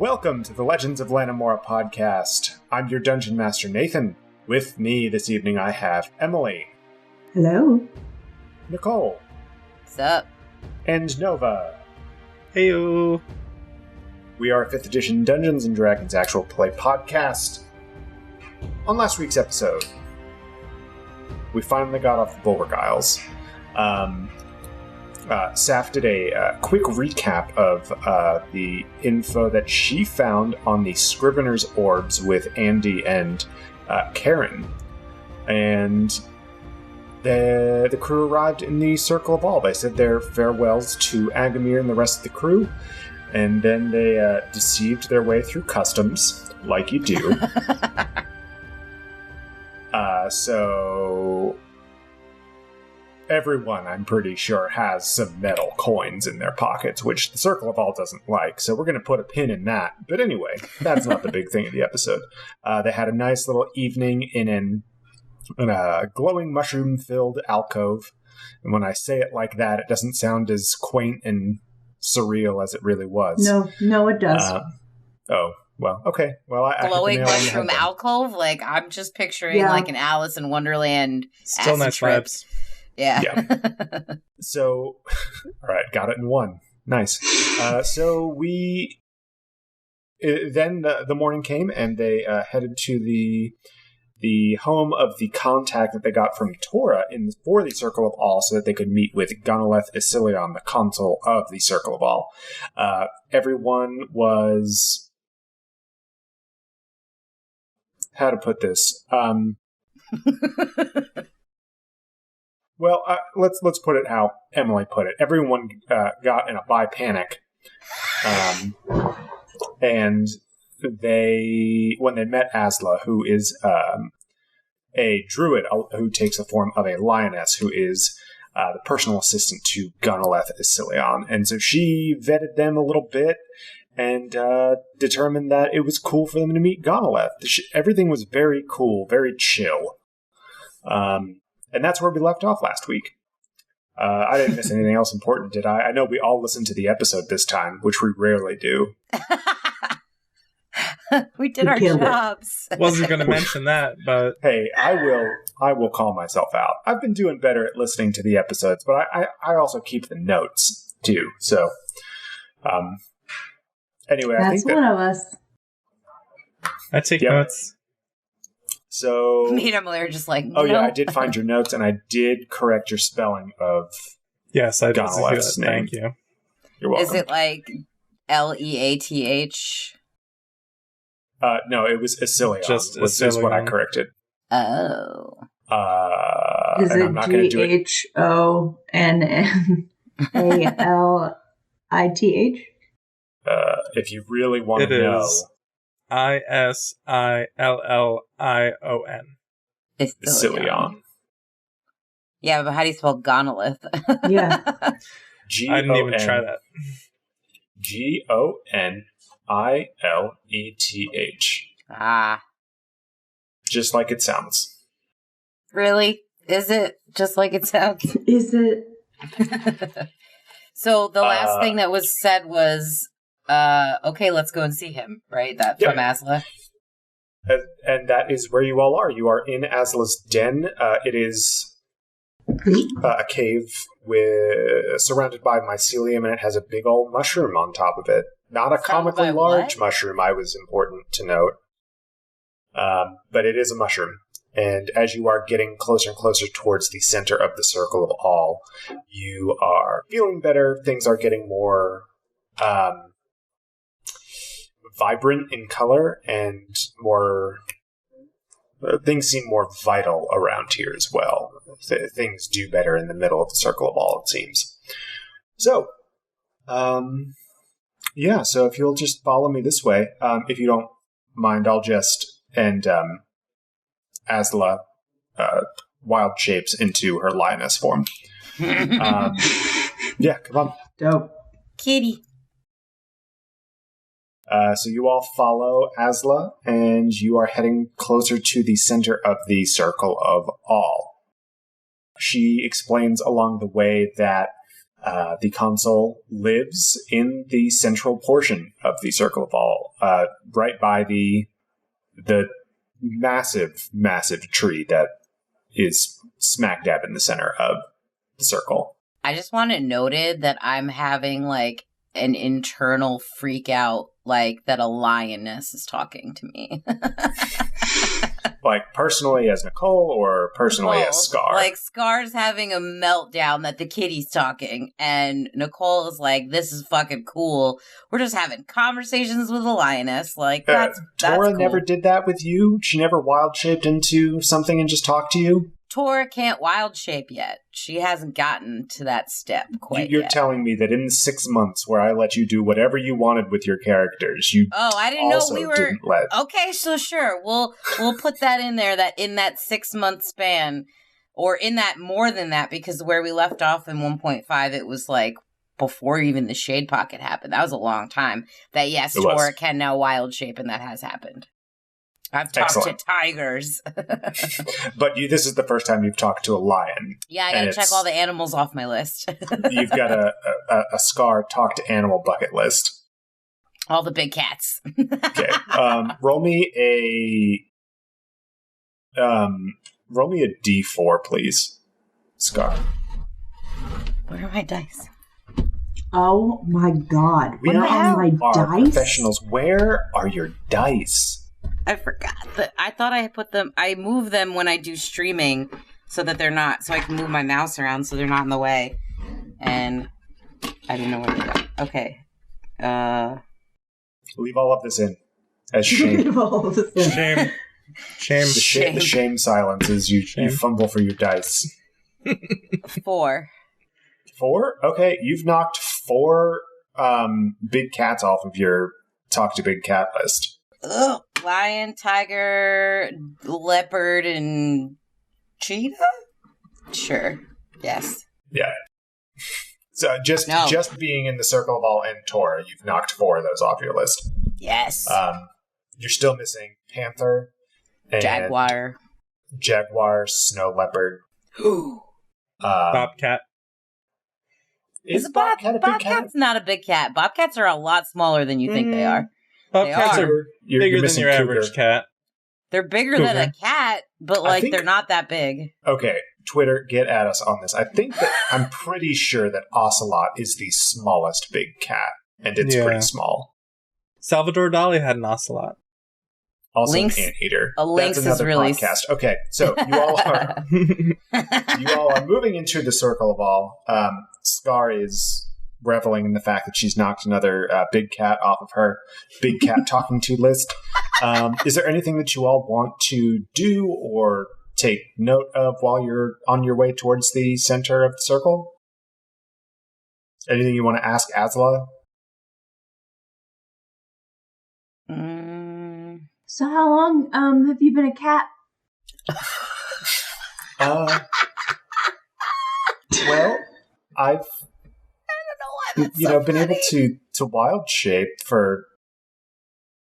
Welcome to the Legends of Lanimora Podcast. I'm your Dungeon Master, Nathan. With me this evening I have Emily. Hello. Nicole. What's up? And Nova. Heyo. We are a 5th edition Dungeons & Dragons actual play podcast. On last week's episode, we finally got off the Bulwark Isles. Saf did a quick recap of the info that she found on the Scrivener's Orbs with Andy and Karen. And the crew arrived in the Circle of All. They said their farewells to Agamir and the rest of the crew, and then they deceived their way through customs, like you do. So everyone, I'm pretty sure, has some metal coins in their pockets, which the Circle of All doesn't like, so we're going to put a pin in that. But anyway, that's not the big thing of the episode. They had a nice little evening in a glowing mushroom-filled alcove, and when I say it like that, it doesn't sound as quaint and surreal as it really was. No, it does. Oh, well, okay. Well, I glowing mushroom alcove? Like, I'm just picturing like an Alice in Wonderland. Still nice vibes. Yeah. So, all right, got it in one. Nice. So we then the morning came, and they headed to the home of the contact that they got from Tora for the Circle of All, so that they could meet with Gonoleth Isilion, the Consul of the Circle of All. Everyone was, how to put this? Well, let's put it how Emily put it. Everyone got in a bi-panic, and when they met Asla, who is a druid who takes the form of a lioness, who is the personal assistant to Gonoleth Isilion, and so she vetted them a little bit and determined that it was cool for them to meet Gonoleth. Everything was very cool, very chill. And that's where we left off last week. I didn't miss anything else important, did I? I know we all listened to the episode this time, which we rarely do. We did our jobs. Wasn't going to mention that, but hey, I will call myself out. I've been doing better at listening to the episodes, but I also keep the notes too. So, anyway, that's I think one of us. I take notes. So, Me and Emily are just like, oh yeah, I did find your notes, and I did correct your spelling of yes, I did. Gonoleth's name. Thank you. You're welcome. Is it like Leath? No, it was Isilion. Just is what I corrected. Oh. Is it GHONNALITH? If you really want to know. Isilion. Isilion. Yeah, but how do you spell Gonolith? Yeah. I didn't even try that. GONILETH. Ah. Just like it sounds. Really? Is it just like it sounds? Is it? So the last thing that was said was, okay, let's go and see him, right? That from Asla. And that is where you all are. You are in Asla's den. It is a cave surrounded by mycelium, and it has a big old mushroom on top of it. Not a comically large mushroom, I was important to note. But it is a mushroom. And as you are getting closer and closer towards the center of the Circle of All, you are feeling better. Things are getting more vibrant in color, and more things seem more vital around here as well. Things do better in the middle of the Circle of All, it seems. So, yeah, so if you'll just follow me this way, if you don't mind, I'll just, and Asla wild shapes into her lioness form. Yeah, come on. Dope. Kitty. So you all follow Asla, and you are heading closer to the center of the Circle of All. She explains along the way that The Consul lives in the central portion of the Circle of All, right by the massive, massive tree that is smack dab in the center of the circle. I just want it noted that I'm having like an internal freak out, like that a lioness is talking to me. Like personally as Nicole or personally Nicole, as Scar? Like Scar's having a meltdown that the kitty's talking, and Nicole is like, "This is fucking cool. We're just having conversations with a lioness." Like that's Tora cool. never did that with you. She never wild shaped into something and just talked to you. Tora can't wild shape yet. She hasn't gotten to that step quite You're yet. telling me that in the 6 months where I let you do whatever you wanted with your characters, you I didn't know we were. didn't let. Okay, so sure, we'll put that in there. That in that 6 month span, or in that more than that, because where we left off in 1.5, it was like before even the Shade Pocket happened. That was a long time. That yes, Tora can now wild shape, and that has happened. I've talked to tigers. But this is the first time you've talked to a lion. Yeah, I gotta check all the animals off my list. You've got a Scar talk to animal bucket list. All the big cats. Okay. Roll me a D4, please. Scar. Where are my dice? Oh my god. We Where are my dice? Professionals. Where are your dice? I forgot that. I thought I put them. I move them when I do streaming so that they're not. So I can move my mouse around so they're not in the way. And I didn't know where they go. Okay. Leave all of this in as shame. Shame. The shame silence is you fumble for your dice. 4. 4? Okay, you've knocked 4 big cats off of your talk to big cat list. Ugh. Lion, tiger, leopard, and cheetah? Sure. Yes. Yeah. So just being in the Circle of All and Tora, you've knocked 4 of those off your list. Yes. You're still missing panther, and jaguar, snow leopard, bobcat. Is bobcat a big cat? Bobcat's not a big cat. Bobcats are a lot smaller than you think they are. Bobcats are bigger than your average cat. They're bigger than a cat, but they're not that big. Okay, Twitter, get at us on this. I'm pretty sure that Ocelot is the smallest big cat, and it's pretty small. Salvador Dali had an ocelot. Also Lynx, an anteater. A lynx is really podcast. Okay, so you all are moving into the Circle of All. Scar is reveling in the fact that she's knocked another big cat off of her big cat talking to list. Is there anything that you all want to do or take note of while you're on your way towards the center of the circle? Anything you want to ask Asla? So how long have you been a cat? Well, I've been able to wild shape for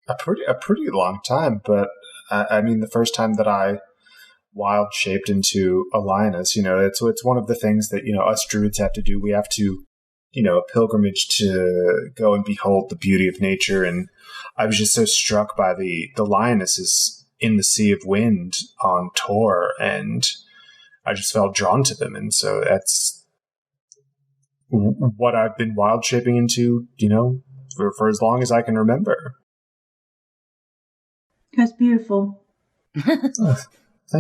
a pretty long time, but I mean the first time that I wild shaped into a lioness, it's one of the things that us druids have to do. We have to a pilgrimage to go and behold the beauty of nature, and I was just so struck by the lionesses in the Sea of Wind on Tor, and I just felt drawn to them, and so that's what I've been wild shaping into, for as long as I can remember. That's beautiful. Thanks.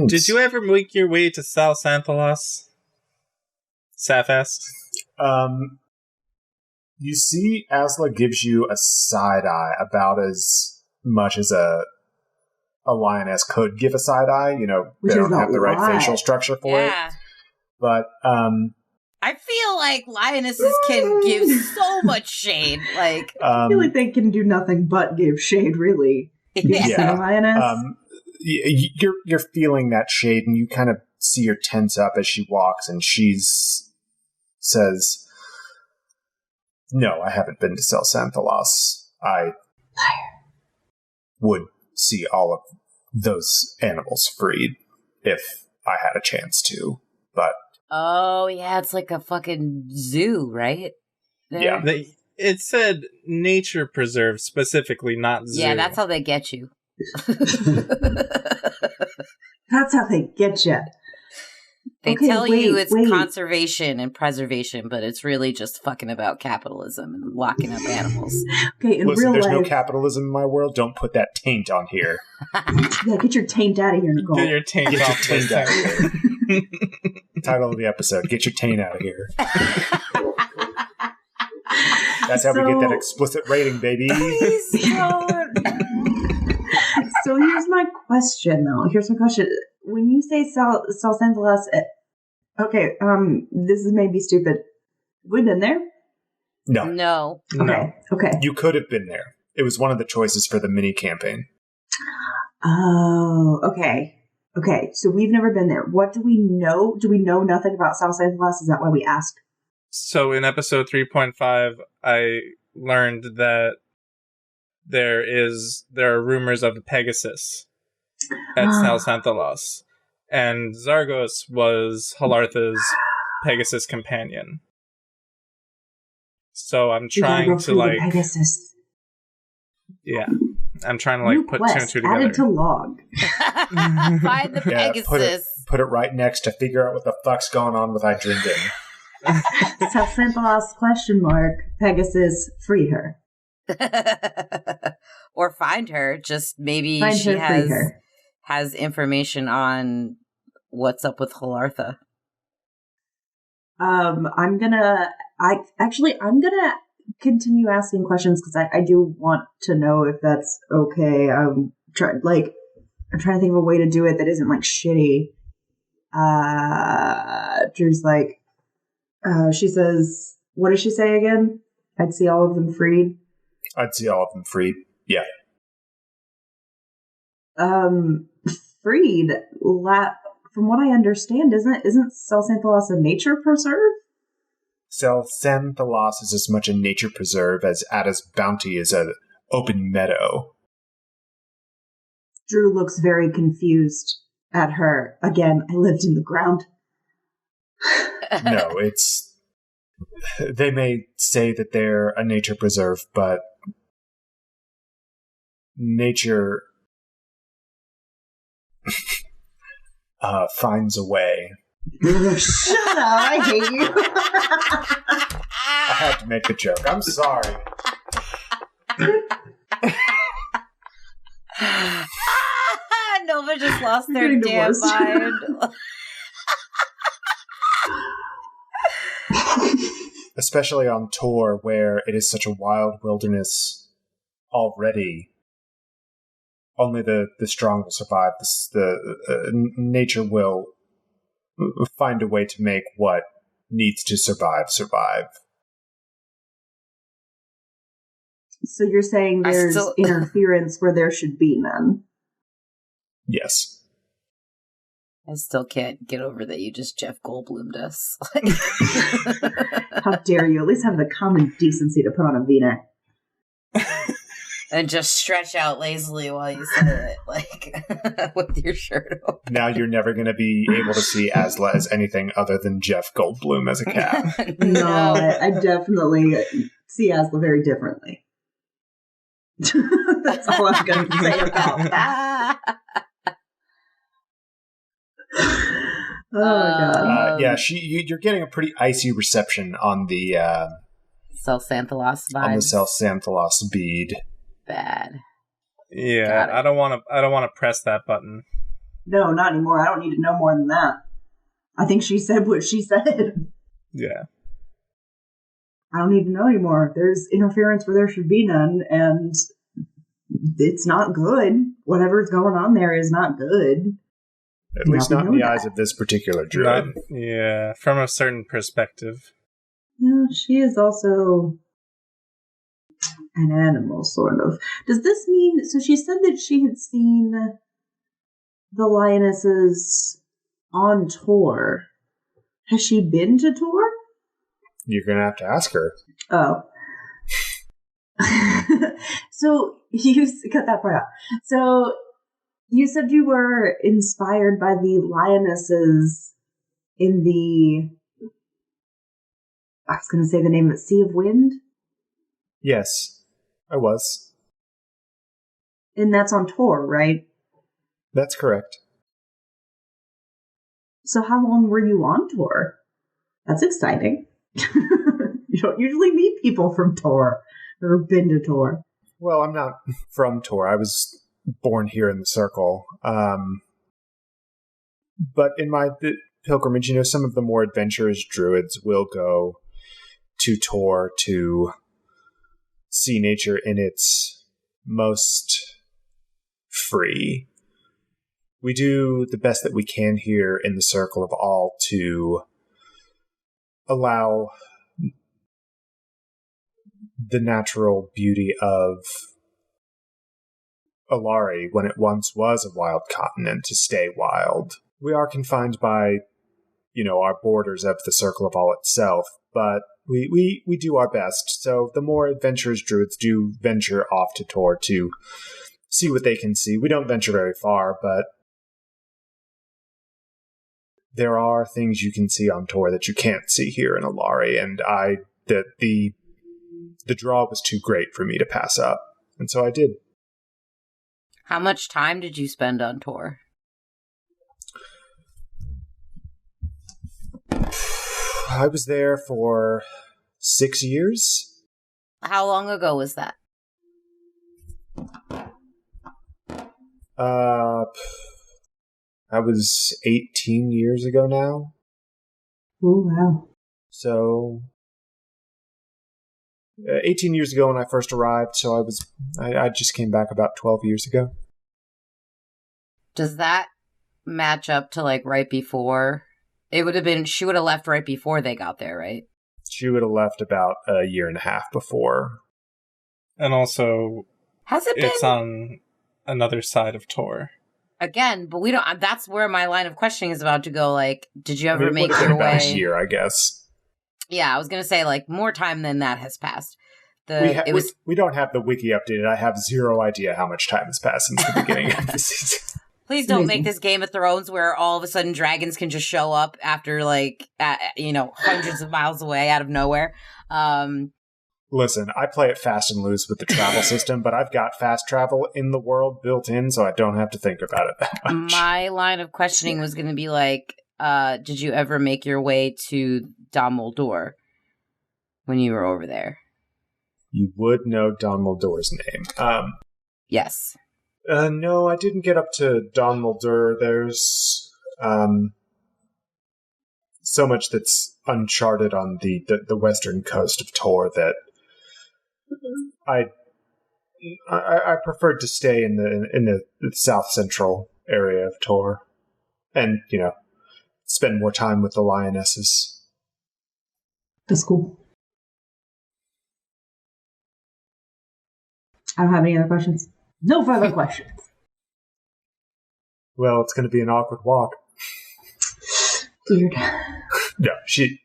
Did you ever make your way to South Xanthalos? Safast? You see, Asla gives you a side eye about as much as a lioness could give a side eye. They don't have the right facial structure for it. But I feel like lionesses can give so much shade. Like I feel like they can do nothing but give shade, really. Yeah. Lioness. You're feeling that shade, and you kind of see her tense up as she walks, and she says, "No, I haven't been to South Xanthalos. I would see all of those animals freed if I had a chance to, but Oh, yeah, it's like a fucking zoo, right? Yeah. It said nature preserve specifically, not zoo. Yeah, that's how they get you. That's how they get you. They Okay, tell you it's wait. conservation and preservation, but it's really just fucking about capitalism and locking up animals. Okay, in Listen, real there's life, no capitalism in my world. Don't put that taint on here. yeah, get your taint out of here, Nicole. Get your taint Get your off this taint out of thing. here. Title of the episode, Get Your Taint Out of Here. That's how we get that explicit rating, baby. Please don't. So here's my question, though. When you say Sal Santalas, okay, this is maybe stupid. We've been there? No. No. Okay. You could have been there. It was one of the choices for the mini campaign. Oh, okay. Okay, so we've never been there. What do we know? Do we know nothing about Sal Santalas? Is that why we asked? So in episode 3.5, I learned that there are rumors of a Pegasus at Sal Santalas, and Zargos was Halartha's Pegasus companion. So I'm trying to like Pegasus. Yeah. I'm trying to like put two and two together. Added to log. Find the Pegasus. Put it right next to figure out what the fuck's going on with Idrinden. Sal Santalas ? Pegasus, free her. Or find her. Just maybe Find she her, free her. has information on what's up with Halartha. I'm gonna continue asking questions because I do want to know if that's okay. I'm trying to think of a way to do it that isn't like shitty. Drew's like, she says, what does she say again? I'd see all of them freed. I'd see all of them freed. Yeah. Freed. From what I understand, isn't Sal Santalas a nature preserve? Sal Santalas is as much a nature preserve as Ada's bounty is an open meadow. Drew looks very confused at her. Again, I lived in the ground. No, they may say that they're a nature preserve, but nature finds a way. Shut up, I hate you. I had to make the joke. I'm sorry. Nova just lost their Getting damn divorced. mind. Especially on tour where it is such a wild wilderness already. Only the strong will survive. Nature will find a way to make what needs to survive. So you're saying there's interference where there should be none? Yes. I still can't get over that you just Jeff Goldblumed us. How dare you? At least have the common decency to put on a V-neck. And just stretch out lazily while you say it, like, with your shirt open. Now you're never going to be able to see Asla as anything other than Jeff Goldblum as a cat. No, I definitely see Asla very differently. That's all I'm going to say about that. Oh my god. Yeah, you're getting a pretty icy reception on the Sal Santalas vibes. on the Sal Santalas bead. Bad. Yeah, I don't want to press that button. No, not anymore. I don't need to know more than that. I think she said what she said. Yeah. I don't need to know anymore. There's interference where there should be none, and it's not good. Whatever's going on there is not good. At least not in the eyes of this particular druid. Yeah, from a certain perspective. Yeah, she is also an animal, sort of. Does this mean... So she said that she had seen the lionesses on tour. Has she been to tour? You're going to have to ask her. Oh. So, you cut that part out. So, you said you were inspired by the lionesses in the... I was going to say the name of it, Sea of Wind? Yes, I was. And that's on Tor, right? That's correct. So how long were you on Tor? That's exciting. You don't usually meet people from Tor or have been to Tor. Well, I'm not from Tor. I was born here in the Circle. But in my pilgrimage, some of the more adventurous druids will go to Tor to see nature in its most free. We do the best that we can here in the Circle of All to allow the natural beauty of Alari, when it once was a wild continent, to stay wild. We are confined by, our borders of the Circle of All itself, but we do our best. So the more adventurous druids do venture off to Tor to see what they can see. We don't venture very far, but there are things you can see on Tor that you can't see here in Alari, and the draw was too great for me to pass up, and so I did. How much time did you spend on Tor? I was there for 6 years. How long ago was that? That was 18 years ago now. Oh, wow. So 18 years ago when I first arrived, so I just came back about 12 years ago. Does that match up to right before? It would have been, she would have left right before they got there, right? She would have left about a year and a half before. And also, has it been? It's on another side of Tor. Again, but we don't, that's where my line of questioning is about to go, did you ever make your way? About a year, I guess. Yeah, I was going to say, more time than that has passed. We don't have the wiki updated. I have zero idea how much time has passed since the beginning of the season. Please don't make this Game of Thrones where all of a sudden dragons can just show up after, hundreds of miles away out of nowhere. Listen, I play it fast and loose with the travel system, but I've got fast travel in the world built in, so I don't have to think about it that much. My line of questioning was going to be did you ever make your way to Dom Muldur when you were over there? You would know Don Muldur's name. Yes. No, I didn't get up to Don Muldur. There's so much that's uncharted on the western coast of Tor that I preferred to stay in the south central area of Tor, and spend more time with the lionesses. That's cool. I don't have any other questions. No further questions. Well, it's going to be an awkward walk. Weird. No,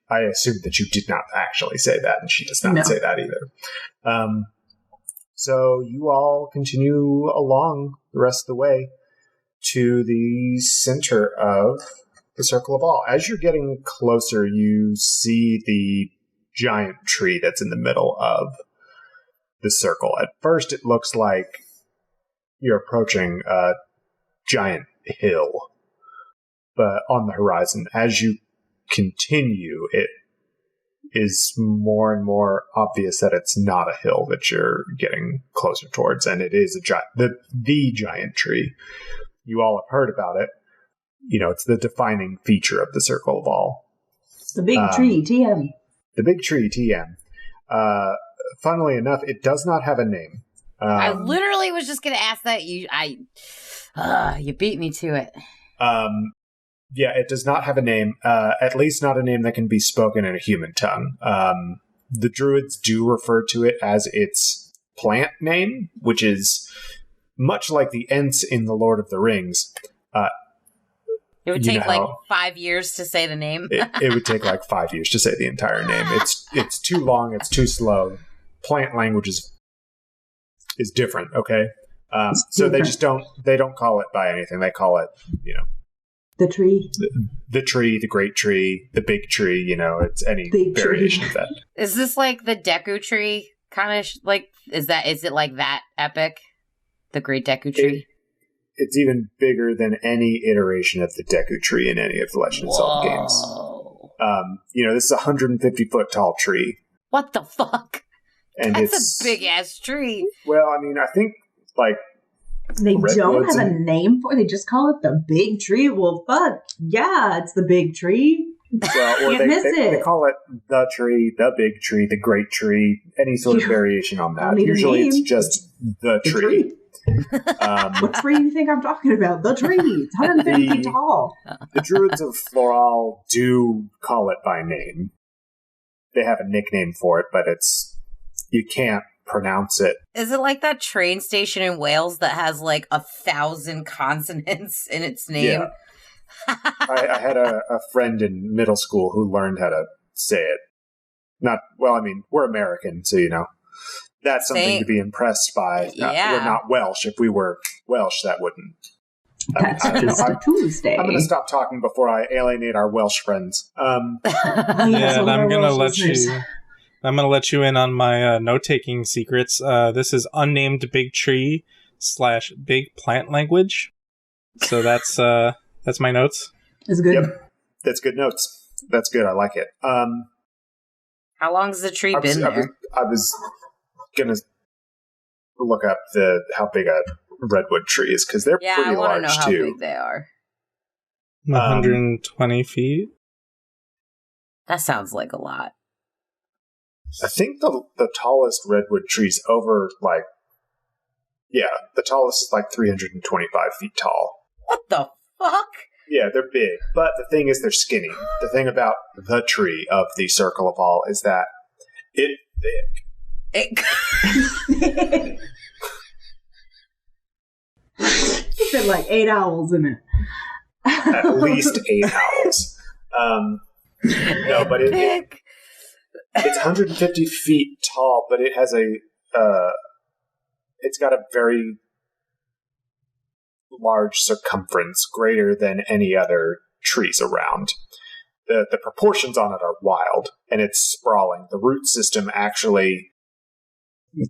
I assumed that you did not actually say that, and she does not say that either. So you all continue along the rest of the way to the center of the Circle of All. As you're getting closer, you see the giant tree that's in the middle of the circle. At first, it looks like you're approaching a giant hill, but on the horizon, as you continue, it is more and more obvious that it's not a hill that you're getting closer towards, and it is the giant tree. You all have heard about it. It's the defining feature of the Circle of All. The big tree, TM. The big tree, TM. Funnily enough, it does not have a name. I literally was just going to ask that. You beat me to it. Yeah, it does not have a name, at least not a name that can be spoken in a human tongue. The Druids do refer to it as its plant name, which is much like the Ents in The Lord of the Rings. It would take 5 years to say the name. it would take 5 years to say the entire name. It's too long, it's too slow. Plant language is different, okay? So they don't call it by anything. They call it, The tree. The tree, the great tree, the big tree, it's any Big variation tree. of that. Is this like the Deku tree kind of is it like that epic? The Great Deku Tree? It's even bigger than any iteration of the Deku Tree in any of the Legend of Zelda games. This is a 150-foot tall tree. What the fuck? And That's a big-ass tree. Well, I mean, I think, they don't Redwoods have a name for it. They just call it the big tree. Well, fuck. Yeah, it's the big tree. Well, or they call it the tree, the big tree, the great tree, any sort of variation on that. Usually it's just the tree. What tree do you think I'm talking about? The tree. It's 150 feet tall. The Druids of Floral do call it by name. They have a nickname for it, but you can't pronounce it. Is it like that train station in Wales that has 1,000 consonants in its name? Yeah. I had a friend in middle school who learned how to say it. We're American, so that's something to be impressed by. Yeah. We're not Welsh. If we were Welsh, that wouldn't. That's just a Tuesday. I'm going to stop talking before I alienate our Welsh friends. And I'm going to let you. I'm going to let you in on my note-taking secrets. This is unnamed big tree / big plant language. So that's my notes. It's good. Yep. That's good notes. That's good. I like it. How long has the tree been there? I was going to look up how big a redwood tree is, because they're pretty large, too. Yeah, I want to know how big they are. 120 feet? That sounds like a lot. I think the tallest redwood tree's over, the tallest is 325 feet tall. What the fuck? Yeah, they're big, but the thing is they're skinny. The thing about the tree of the Circle of All is that it's thick. You said 8 owls in it. At least 8 owls. No, but it's 150 feet tall, but it has it's got a very large circumference, greater than any other trees around. The proportions on it are wild, and it's sprawling. The root system actually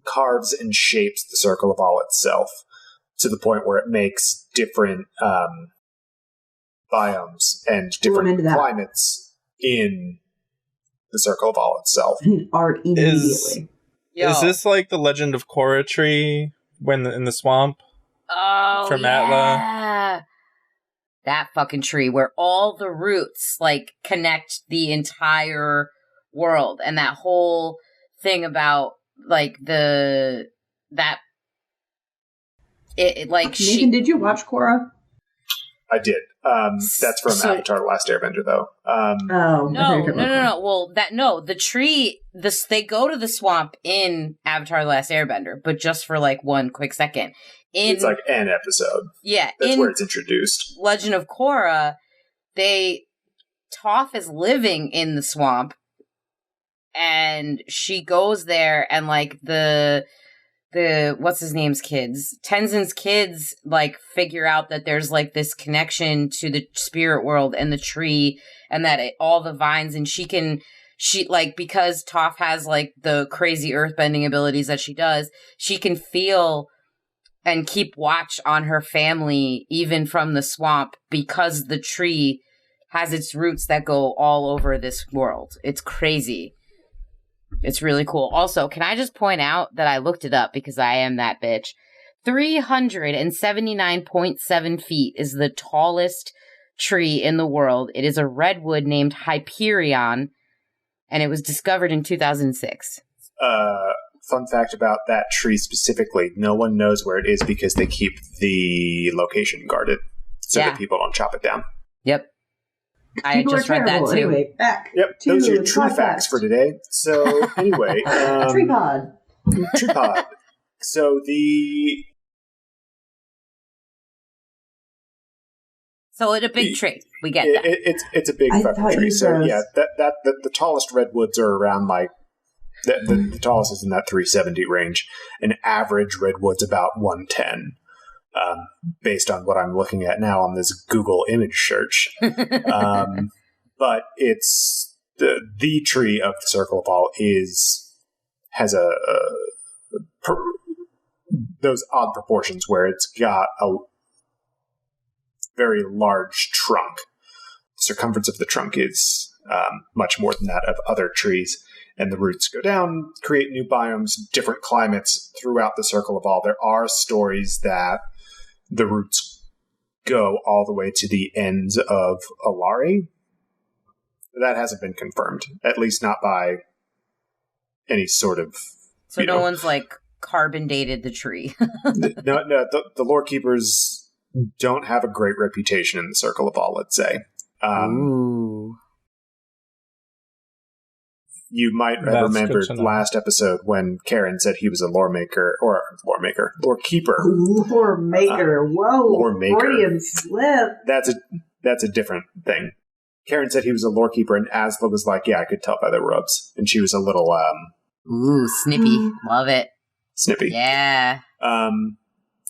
carves and shapes the Circle of All itself to the point where it makes different biomes and different climates in the Circle of All itself. Art immediately. Is this like the Legend of Korra tree in the swamp? Oh, from yeah. Atla? That fucking tree where all the roots connect the entire world, and that whole thing about Nathan, did you watch Korra? I did. That's from Avatar: The Last Airbender, though. No. Well, the tree. They go to the swamp in Avatar: The Last Airbender, but just for one quick second. It's an episode. Yeah, that's where it's introduced. Legend of Korra, Toph is living in the swamp, and she goes there, and the what's his name's kids, Tenzin's kids, figure out that there's this connection to the spirit world and the tree, and that all the vines, and she because Toph has the crazy earthbending abilities that she does, she can feel and keep watch on her family even from the swamp, because the tree has its roots that go all over this world. It's crazy. It's really cool. Also, can I just point out that I looked it up because I am that bitch. 379.7 feet is the tallest tree in the world. It is a redwood named Hyperion, and it was discovered in 2006. Fun fact about that tree specifically, no one knows where it is because they keep the location guarded so that people don't chop it down. Yep. I just read that too. Anyway, back. Yep, those are your tree facts for today. So anyway, Treepod. Treepod. So it's a big tree. We get that. It's a big fucking tree. So yeah, the tallest redwoods are around the tallest is in that 370 range. An average redwood's about 110. based on what I'm looking at now on this Google image search. But it's the tree of the Circle of All has those odd proportions where it's got a very large trunk. The circumference of the trunk is much more than that of other trees, and the roots go down, create new biomes, different climates throughout the Circle of All. There are stories that the roots go all the way to the ends of Alari. That hasn't been confirmed, at least not by any sort of... So no one's, like, carbon dated the tree. No, the lore keepers don't have a great reputation in the Circle of All, let's say. Ooh. You might have remembered last episode when Karen said he was a lore keeper. Lore maker, whoa. Lore maker. Freudian slip. That's a different thing. Karen said he was a lore keeper, and Asla was like, yeah, I could tell by the rubs. And she was a little... Ooh, snippy. Love it. Snippy. Yeah.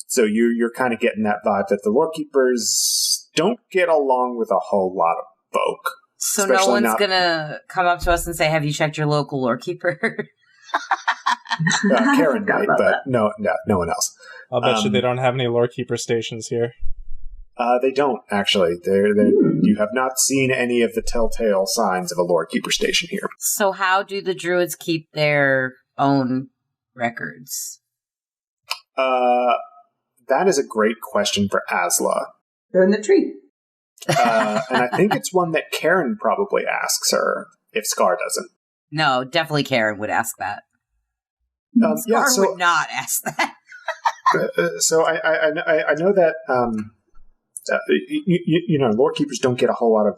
So you're kind of getting that vibe that the lore keepers don't get along with a whole lot of folk. So no one's going to come up to us and say, have you checked your local lore keeper? Karen might, but no one else. I'll bet you they don't have any lore keeper stations here. They don't, actually. You have not seen any of the telltale signs of a lore keeper station here. So how do the Druids keep their own records? That is a great question for Asla. They're in the tree. And I think it's one that Karen probably asks her, if Scar doesn't. No, definitely Karen would ask that. Scar would not ask that. So I know that lore keepers don't get a whole lot of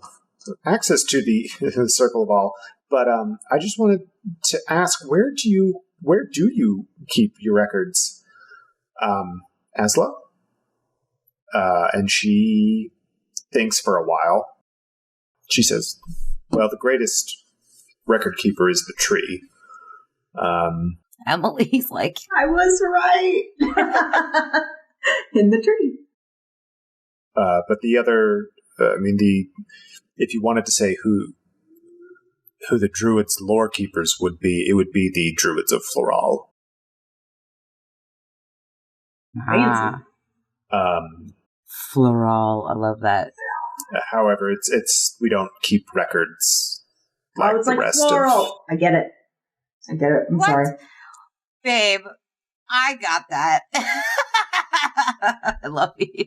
access to the Circle of All, but I just wanted to ask, where do you keep your records, Asla? And she thinks for a while. She says, well, the greatest record keeper is the tree. Emily's like, I was right. In the tree. But the other, if you wanted to say who the Druids' lore keepers would be, it would be the Druids of Floral. Floral, I love that. However, it's we don't keep records like it's the like rest floral. of... I get it. I'm sorry. Babe, I got that. I love you.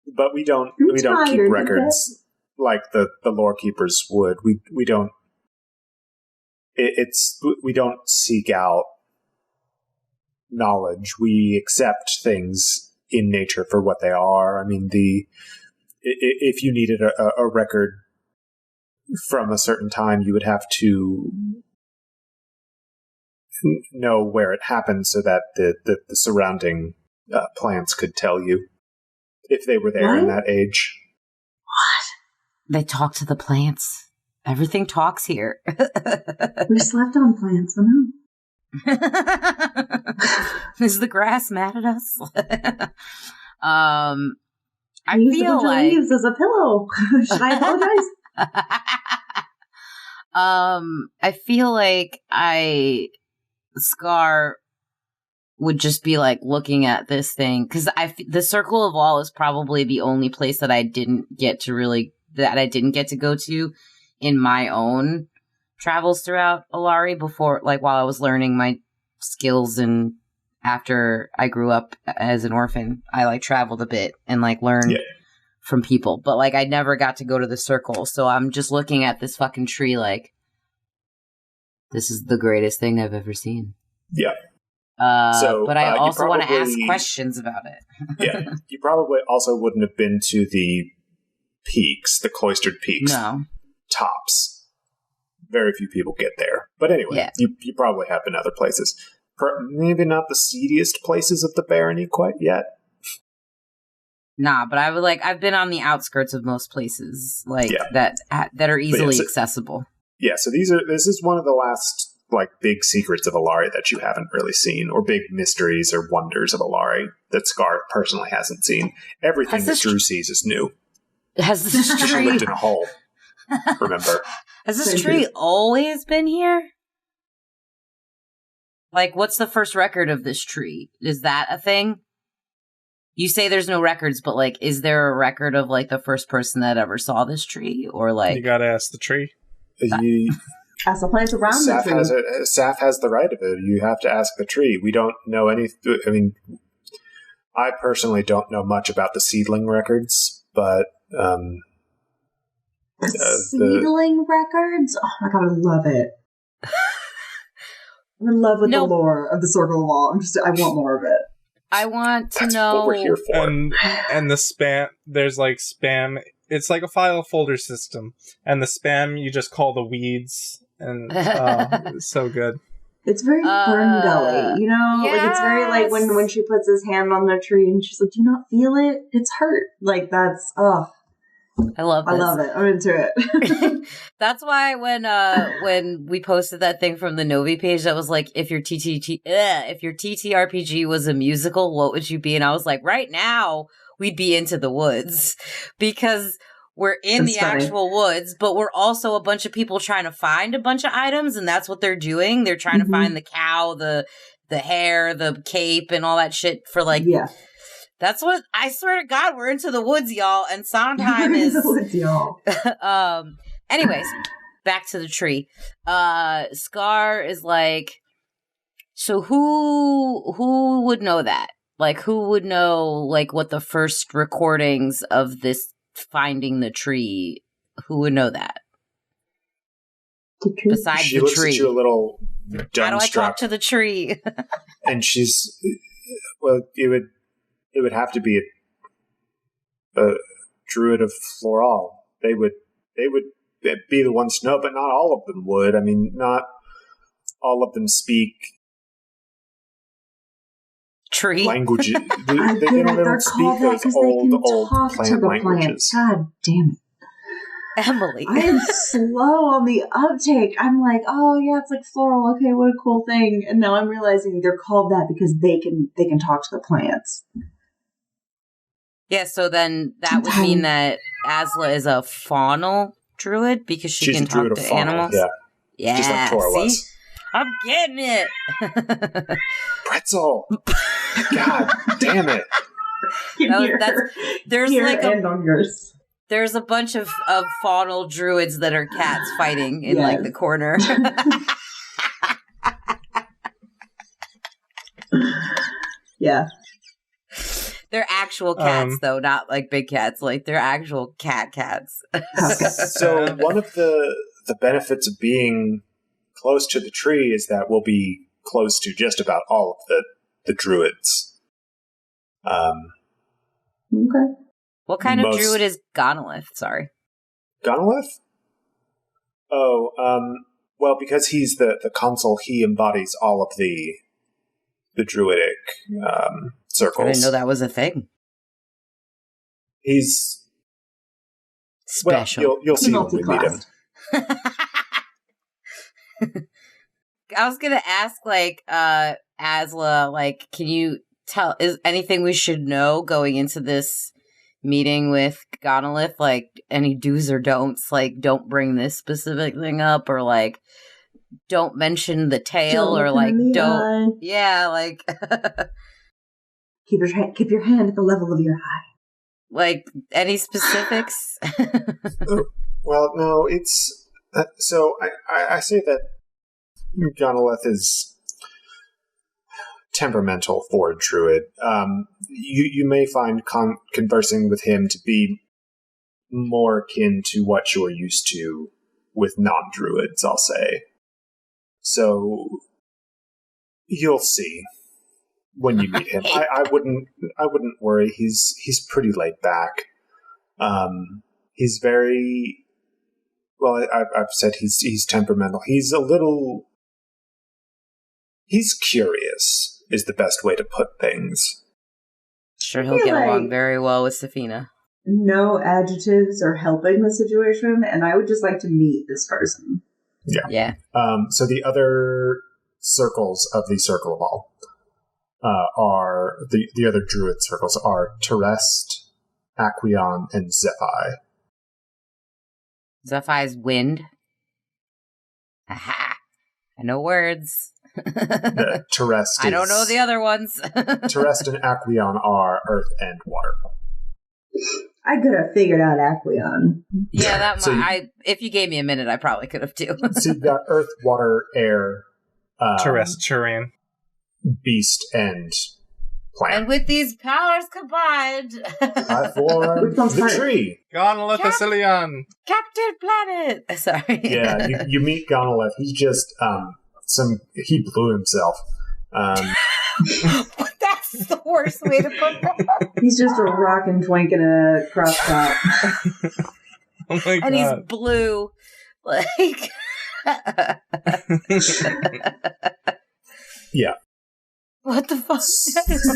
But we don't keep records like the lore keepers would. We don't. We don't seek out knowledge. We accept things in nature for what they are. I mean, if you needed a record from a certain time, you would have to know where it happened so that the surrounding plants could tell you if they were there in that age. They talk to the plants. Everything talks here. We slept on plants, I know. Is the grass mad at us? I feel like leaves as a pillow. Should I apologize? I feel like Scar would just be like looking at this thing because the Circle of All is probably the only place that I didn't get to go to in my own travels throughout Alari before, like while I was learning my skills, and after I grew up as an orphan, I like traveled a bit and like learned from people, but like I never got to go to the circle. So I'm just looking at this fucking tree like, this is the greatest thing I've ever seen. Yeah. But I also want to ask questions about it. Yeah. You probably also wouldn't have been to the peaks, the cloistered peaks. No. Tops. Very few people get there. But anyway, you probably have been other places. Maybe not the seediest places of the barony quite yet. Nah, but I've been on the outskirts of most places that are easily accessible. Yeah, so this is one of the last like big secrets of Alari that you haven't really seen, or big mysteries or wonders of Alari that Scar personally hasn't seen. Everything that Drew sees is new. Has this She tree lived in a hole. Remember? Has this tree always been here? Like, what's the first record of this tree? Is that a thing? You say there's no records, but, like, is there a record of, like, the first person that ever saw this tree? Or, like... You gotta ask the tree. Ask the plants around the tree. Saf has the right of it. You have to ask the tree. We don't know any... I mean, I personally don't know much about the seedling records, but... seedling records? Oh my god, I love it. I'm in love with the lore of the Circle of All. I want more of it. I want to That's know what we're here for. And the spam, there's like spam. It's like a file folder system, and the spam you just call the weeds, and it's so good. It's very Fern Gully, you know? Yes. Like, it's very like when she puts his hand on the tree and she's like, do you not feel it? It's hurt. Like, that's, I love this. I love it. I'm into it. That's why when we posted that thing from the Novi page that was like, if your TTRPG was a musical, what would you be? And I was like, right now we'd be Into the Woods, because we're in the actual woods, but we're also a bunch of people trying to find a bunch of items, and that's what they're doing. They're trying to find the cow, the hair, the cape, and all that shit for like. Yeah. That's what, I swear to God, we're Into the Woods, y'all, and Sondheim is... Into the Woods, y'all. Anyways, back to the tree. Scar is like, so who would know that? Like, who would know, like, what the first recordings of this finding the tree, who would know that? Besides she the looks tree. At you a little dumbstruck. How do I talk to the tree? And she's... Well, it would have to be a druid of Floral. They would be the ones to know, but not all of them would. I mean, not all of them speak tree languages. They don't speak those old plant languages. God damn it. Emily. I am slow on the uptake. I'm like, oh yeah, it's like floral. Okay, what a cool thing. And now I'm realizing they're called that because they can talk to the plants. Yeah, so then that would mean that Asla is a faunal druid because she's can talk to animals. Yeah, just like Tora was. I'm getting it. Pretzel. God damn it. There's like on yours. There's a bunch of faunal druids that are cats fighting in like the corner. Yeah. They're actual cats, though, not like big cats. Like, they're actual cats. So one of the benefits of being close to the tree is that we'll be close to just about all of the druids. Okay. What kind of druid is Gonolith? Sorry. Gonolith? Oh, well, because he's the consul, he embodies all of the druidic circles. I didn't know that was a thing. He's special. Well, you'll see when we meet him. I was gonna ask, like, Asla, like, can you tell, is anything we should know going into this meeting with Gonolith? Like, any do's or don'ts? Like, don't bring this specific thing up, or like, don't mention the tail, or like, don't. Yeah, like. Keep your hand at the level of your eye. Like, any specifics? Well, no, it's... so, I say that Gonolith is temperamental for a druid. You may find conversing with him to be more akin to what you're used to with non-druids, I'll say. So, you'll see when you meet him. I wouldn't worry. He's pretty laid back. He's very well. I've said he's temperamental. He's curious is the best way to put things. Sure, he'll get along very well with Safina. No adjectives are helping the situation, and I would just like to meet this person. Yeah. So the other circles of the Circle of All. are the other druid circles are Terest, Aquion, and Zephi. Zephi's wind. Aha! I know words. Terest. I don't know the other ones. Terest and Aquion are earth and water. I could have figured out Aquion. Yeah, that might. If you gave me a minute, I probably could have too. So you've got earth, water, air, terrestrian, beast, and plant. And with these powers combined, I form the tree. Gonolith Asilion. Captain Planet. Sorry. Yeah, you meet Gonolith. He's just he blew himself. That's the worst way to put that. He's just a rockin' twink in a crop top. Oh my god. And he's blue. Like yeah. What the fuck?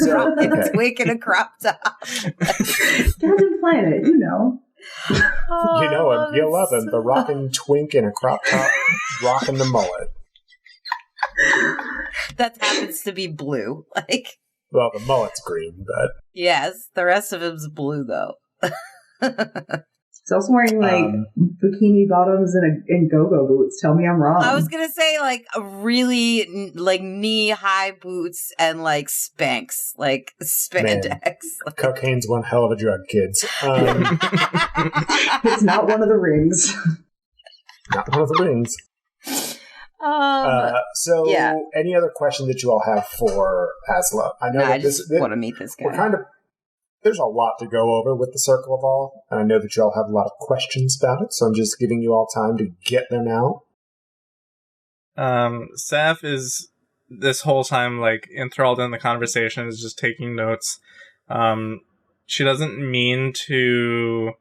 Rockin' twink in a crop top. Captain Planet, you know. Oh, you know him. You love him. The rockin' twink in a crop top, rockin' the mullet. That happens to be blue. Like, well, the mullet's green, but yes, the rest of him's blue though. He's also wearing bikini bottoms and go-go boots. Tell me I'm wrong. I was gonna say like a really like knee-high boots and like Spanx, like spandex. Man, cocaine's one hell of a drug, kids. It's not one of the rings. Not one of the rings. Any other question that you all have for Asla? I know I just want to meet this guy. There's a lot to go over with the Circle of All, and I know that you all have a lot of questions about it, so I'm just giving you all time to get them out. Saf is this whole time like enthralled in the conversation, is just taking notes. She doesn't mean to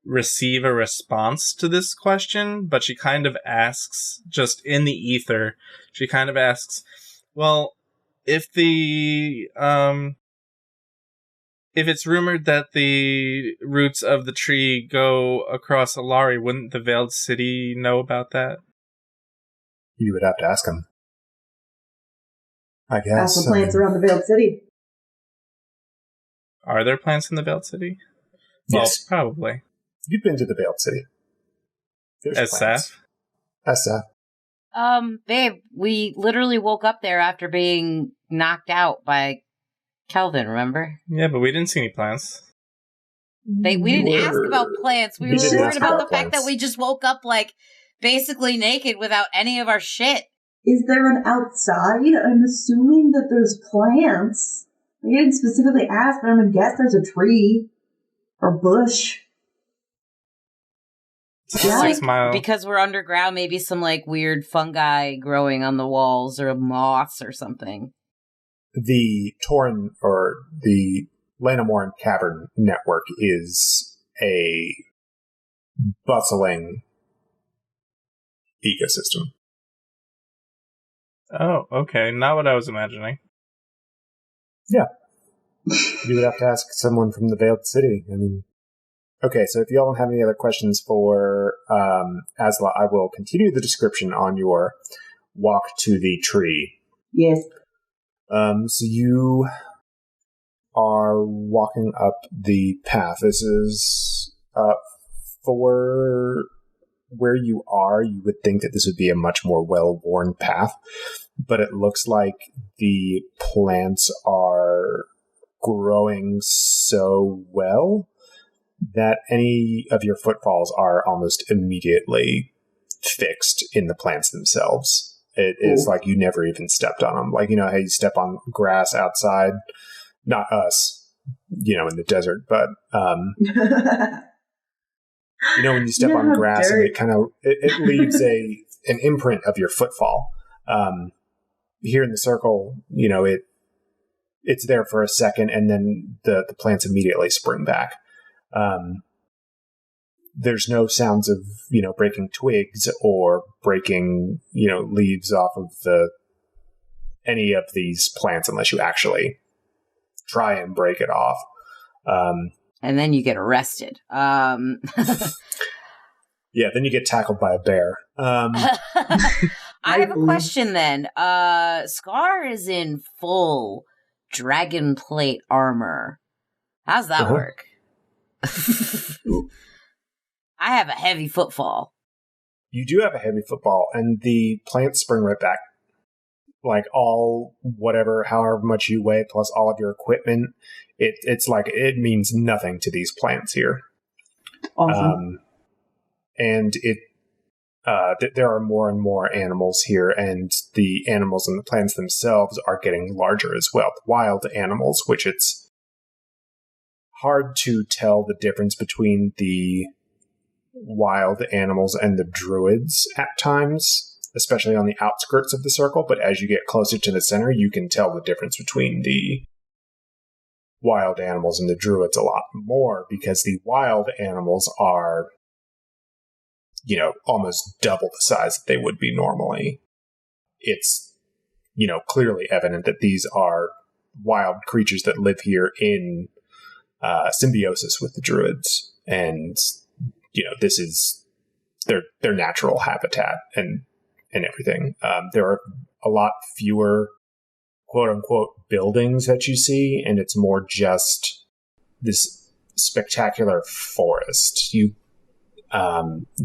receive a response to this question, but she kind of asks, just in the ether, she kind of asks, well, if it's rumored that the roots of the tree go across Alari, wouldn't the Veiled City know about that? You would have to ask them. I guess. Ask the plants around the Veiled City. Are there plants in the Veiled City? Yes. Well, probably. You've been to the Veiled City. As Saf? As Saf. Babe, we literally woke up there after being knocked out by Kelvin, remember? Yeah, but we didn't see any plants. We didn't ask about plants. We were worried about the fact that we just woke up, like, basically naked without any of our shit. Is there an outside? I'm assuming that there's plants. We didn't specifically ask, but I'm going to guess there's a tree or bush. Like, because we're underground, maybe some like weird fungi growing on the walls or moths or something. The Tauren or the Lanimoran Cavern network is a bustling ecosystem. Oh, okay. Not what I was imagining. Yeah. You would have to ask someone from the Veiled City. I mean, okay, so if you all don't have any other questions for Asla, I will continue the description on your walk to the tree. Yes. So you are walking up the path. This is for where you are. You would think that this would be a much more well-worn path, but it looks like the plants are growing so well that any of your footfalls are almost immediately fixed in the plants themselves. It is like you never even stepped on them. Like, you know how you step on grass outside? Not us, in the desert, but, when you step on grass and it kind of, it leaves an imprint of your footfall. Here in the circle, it's there for a second and then the plants immediately spring back. There's no sounds of, breaking twigs or breaking, leaves off of any of these plants unless you actually try and break it off. And then you get arrested. Yeah, then you get tackled by a bear. I have a question then. Scar is in full dragon plate armor. How's that work? I have a heavy footfall. You do have a heavy football, and the plants spring right back. Like all whatever, however much you weigh, plus all of your equipment, it's like it means nothing to these plants here. Awesome. And there are more and more animals here, and the animals and the plants themselves are getting larger as well. The wild animals, which it's hard to tell the difference between the wild animals and the druids at times, especially on the outskirts of the circle, but as you get closer to the center, you can tell the difference between the wild animals and the druids a lot more, because the wild animals are, almost double the size that they would be normally. It's, clearly evident that these are wild creatures that live here in symbiosis with the druids, and, this is their natural habitat and everything. There are a lot fewer quote-unquote buildings that you see, and it's more just this spectacular forest. You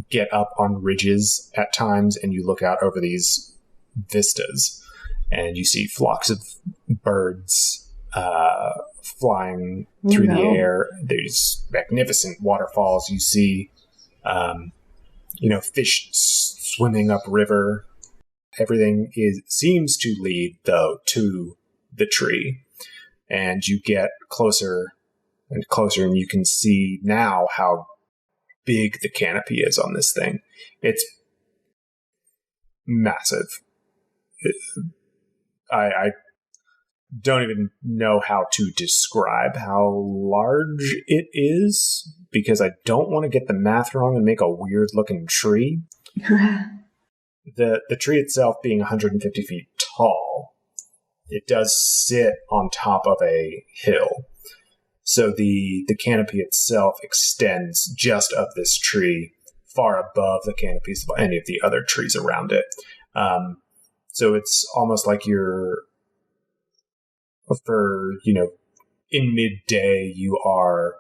get up on ridges at times, and you look out over these vistas, and you see flocks of birds flying through the air. There's magnificent waterfalls. You see, fish swimming upriver. Everything seems to lead, though, to the tree. And you get closer and closer, and you can see now how big the canopy is on this thing. It's massive. I don't even know how to describe how large it is, because I don't want to get the math wrong and make a weird-looking tree. The tree itself being 150 feet tall, it does sit on top of a hill. So the canopy itself extends just of this tree far above the canopies of any of the other trees around it. So it's almost like in midday, you are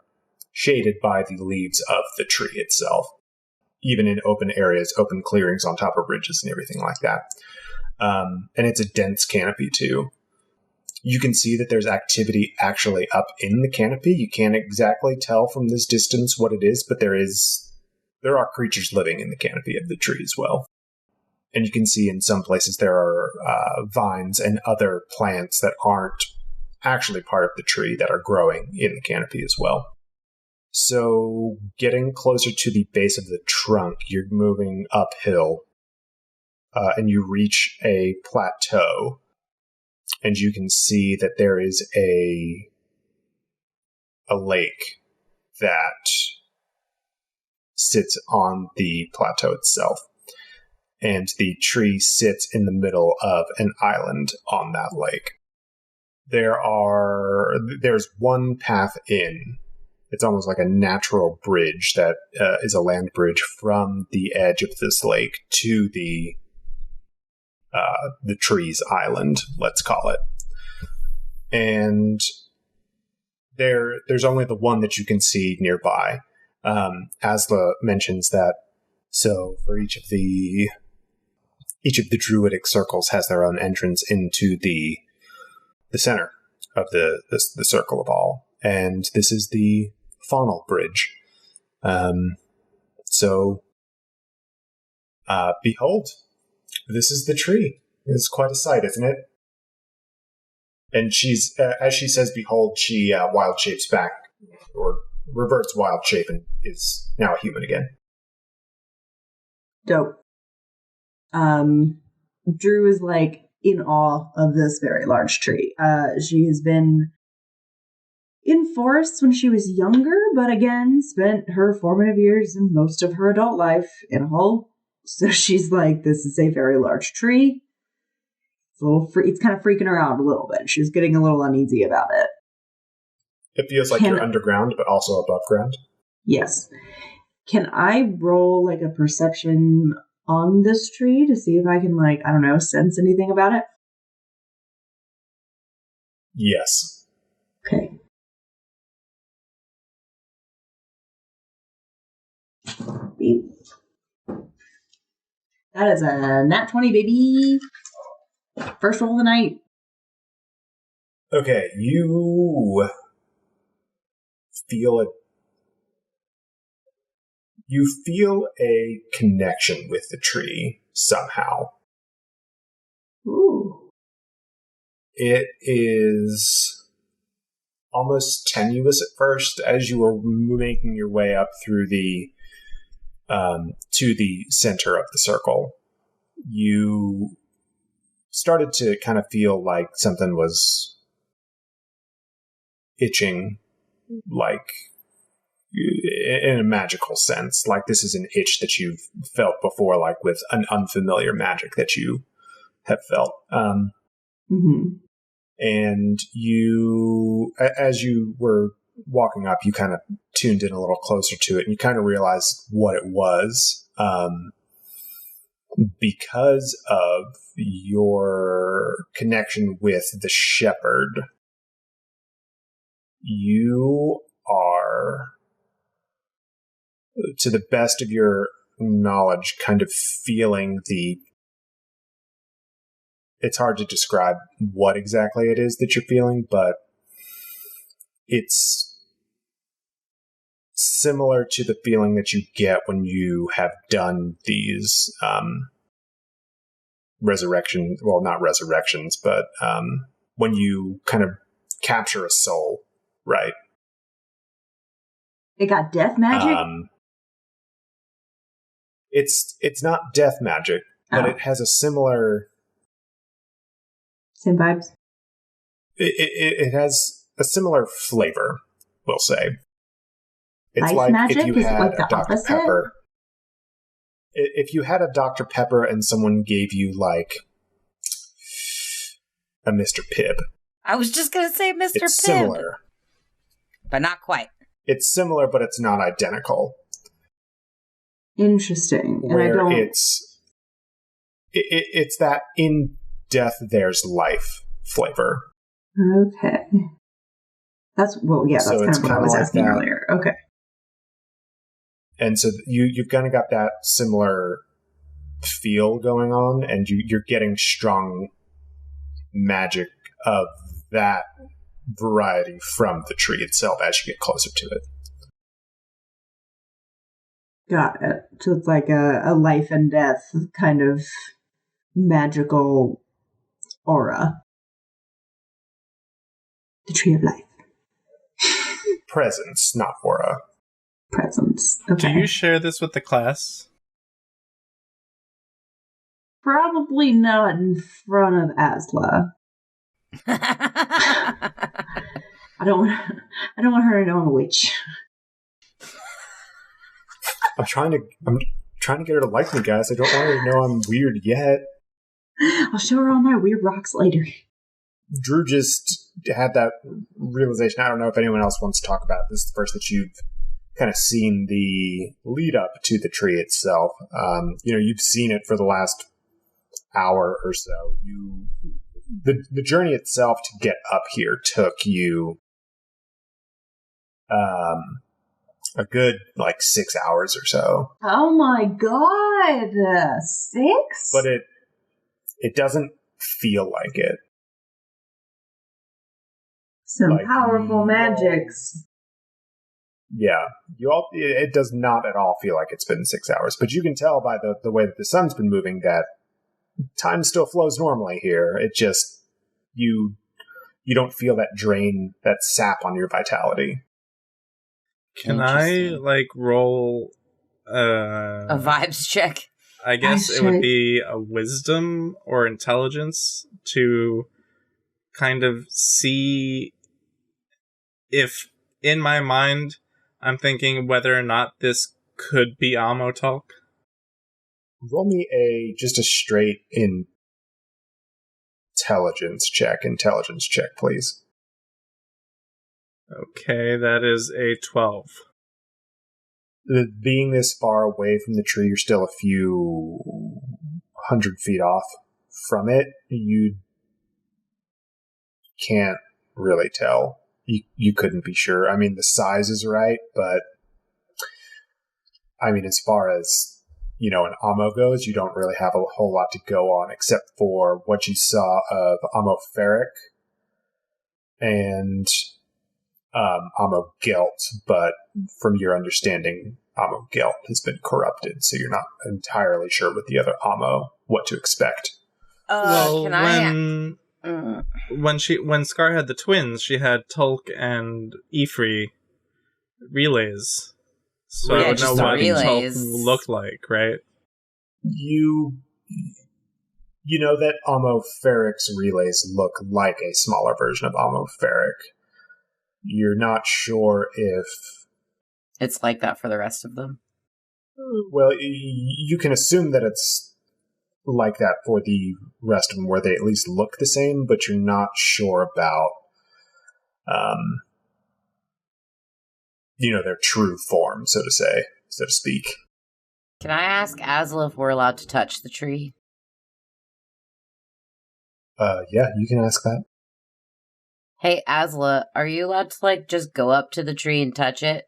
shaded by the leaves of the tree itself, even in open areas, open clearings on top of ridges and everything like that. And it's a dense canopy too. You can see that there's activity actually up in the canopy. You can't exactly tell from this distance what it is, but there are creatures living in the canopy of the tree as well. And you can see in some places there are vines and other plants that aren't actually part of the tree that are growing in the canopy as well. So getting closer to the base of the trunk, you're moving uphill, and you reach a plateau, and you can see that there is a lake that sits on the plateau itself. And the tree sits in the middle of an island on that lake. There's one path in. It's almost like a natural bridge that is a land bridge from the edge of this lake to the tree's island, let's call it. And there's only the one that you can see nearby. Asla mentions that, so for each of the druidic circles has their own entrance into the center of the circle of all. And this is the faunal bridge. Behold, this is the tree. It's quite a sight, isn't it? And she's, as she says, behold, she wild shapes back, or reverts wild shape, and is now a human again. Dope. Drew is in awe of this very large tree. She has been in forests when she was younger, but again, spent her formative years and most of her adult life in a hole. So she's like, this is a very large tree. It's kind of freaking her out a little bit. She's getting a little uneasy about it. It feels like you're underground, but also above ground. Yes. Can I roll a perception on this tree to see if I can sense anything about it? Yes. Okay. Beep. That is a nat 20, baby. First roll of the night. Okay, you feel a connection with the tree somehow. Ooh. It is almost tenuous at first as you were making your way up through the to the center of the circle. You started to kind of feel like something was itching, like in a magical sense. Like this is an itch that you've felt before, like with an unfamiliar magic that you have felt. And you, as you were walking up, you kind of tuned in a little closer to it, and you kind of realized what it was. Because of your connection with the shepherd, you are, to the best of your knowledge, kind of feeling it's hard to describe what exactly it is that you're feeling, but it's similar to the feeling that you get when you have done these resurrections, well, not resurrections, but when you kind of capture a soul, right? It got death magic? It's not death magic, but it has a similar... Same vibes? It has a similar flavor, we'll say. It's Ice like magic? if you Is had like a the Dr. opposite? Pepper. If you had a Dr. Pepper and someone gave you, like, a Mr. Pibb. I was just going to say Mr. Pibb. It's similar. But not quite. It's similar, but it's not identical. Interesting. And Where I don't... it's that in death there's life flavor. Okay. That's, well, yeah, that's So kind it's of what I kinda was like asking that. earlier. Okay. And so you've kind of got that similar feel going on, and you're getting strong magic of that variety from the tree itself as you get closer to it. Got it. So it's like a life and death kind of magical aura. The tree of life. Presence, not aura. Presence. Okay. Do you share this with the class? Probably not in front of Asla. I don't want her to know I'm a witch. I'm trying to get her to like me, guys. I don't want her to know I'm weird yet. I'll show her all my weird rocks later. Drew just had that realization. I don't know if anyone else wants to talk about it. This is the first that you've kind of seen the lead up to the tree itself. You've seen it for the last hour or so. The journey itself to get up here took you a good 6 hours or so. Oh my god! 6? But it doesn't feel like it. Some powerful magics. Yeah, it does not at all feel like it's been 6 hours, but you can tell by the way that the sun's been moving that time still flows normally here. It just, you don't feel that drain, that sap on your vitality. Can I, roll a vibes check? I guess it would be a wisdom or intelligence to kind of see if, in my mind, I'm thinking whether or not this could be Amo talk. Roll me just a straight intelligence check, please. Okay, that is a 12. Being this far away from the tree, you're still a few 100 feet off from it. You can't really tell. You couldn't be sure. I mean, the size is right, but I mean, as far as, an ammo goes, you don't really have a whole lot to go on except for what you saw of ammo ferric and ammo gelt, but from your understanding, ammo gelt has been corrupted, so you're not entirely sure with the other ammo what to expect. When Scar had the twins, she had Tulk and Ifri relays. So I would know what Tulk looked like, right? You know that Ammo Ferric's relays look like a smaller version of Ammo Ferric. You're not sure if it's like that for the rest of them. Well, you can assume that it's like that for the rest of them, where they at least look the same, but you're not sure about, their true form, so to speak. Can I ask Azla if we're allowed to touch the tree? Yeah, you can ask that. Hey, Azla, are you allowed to, just go up to the tree and touch it?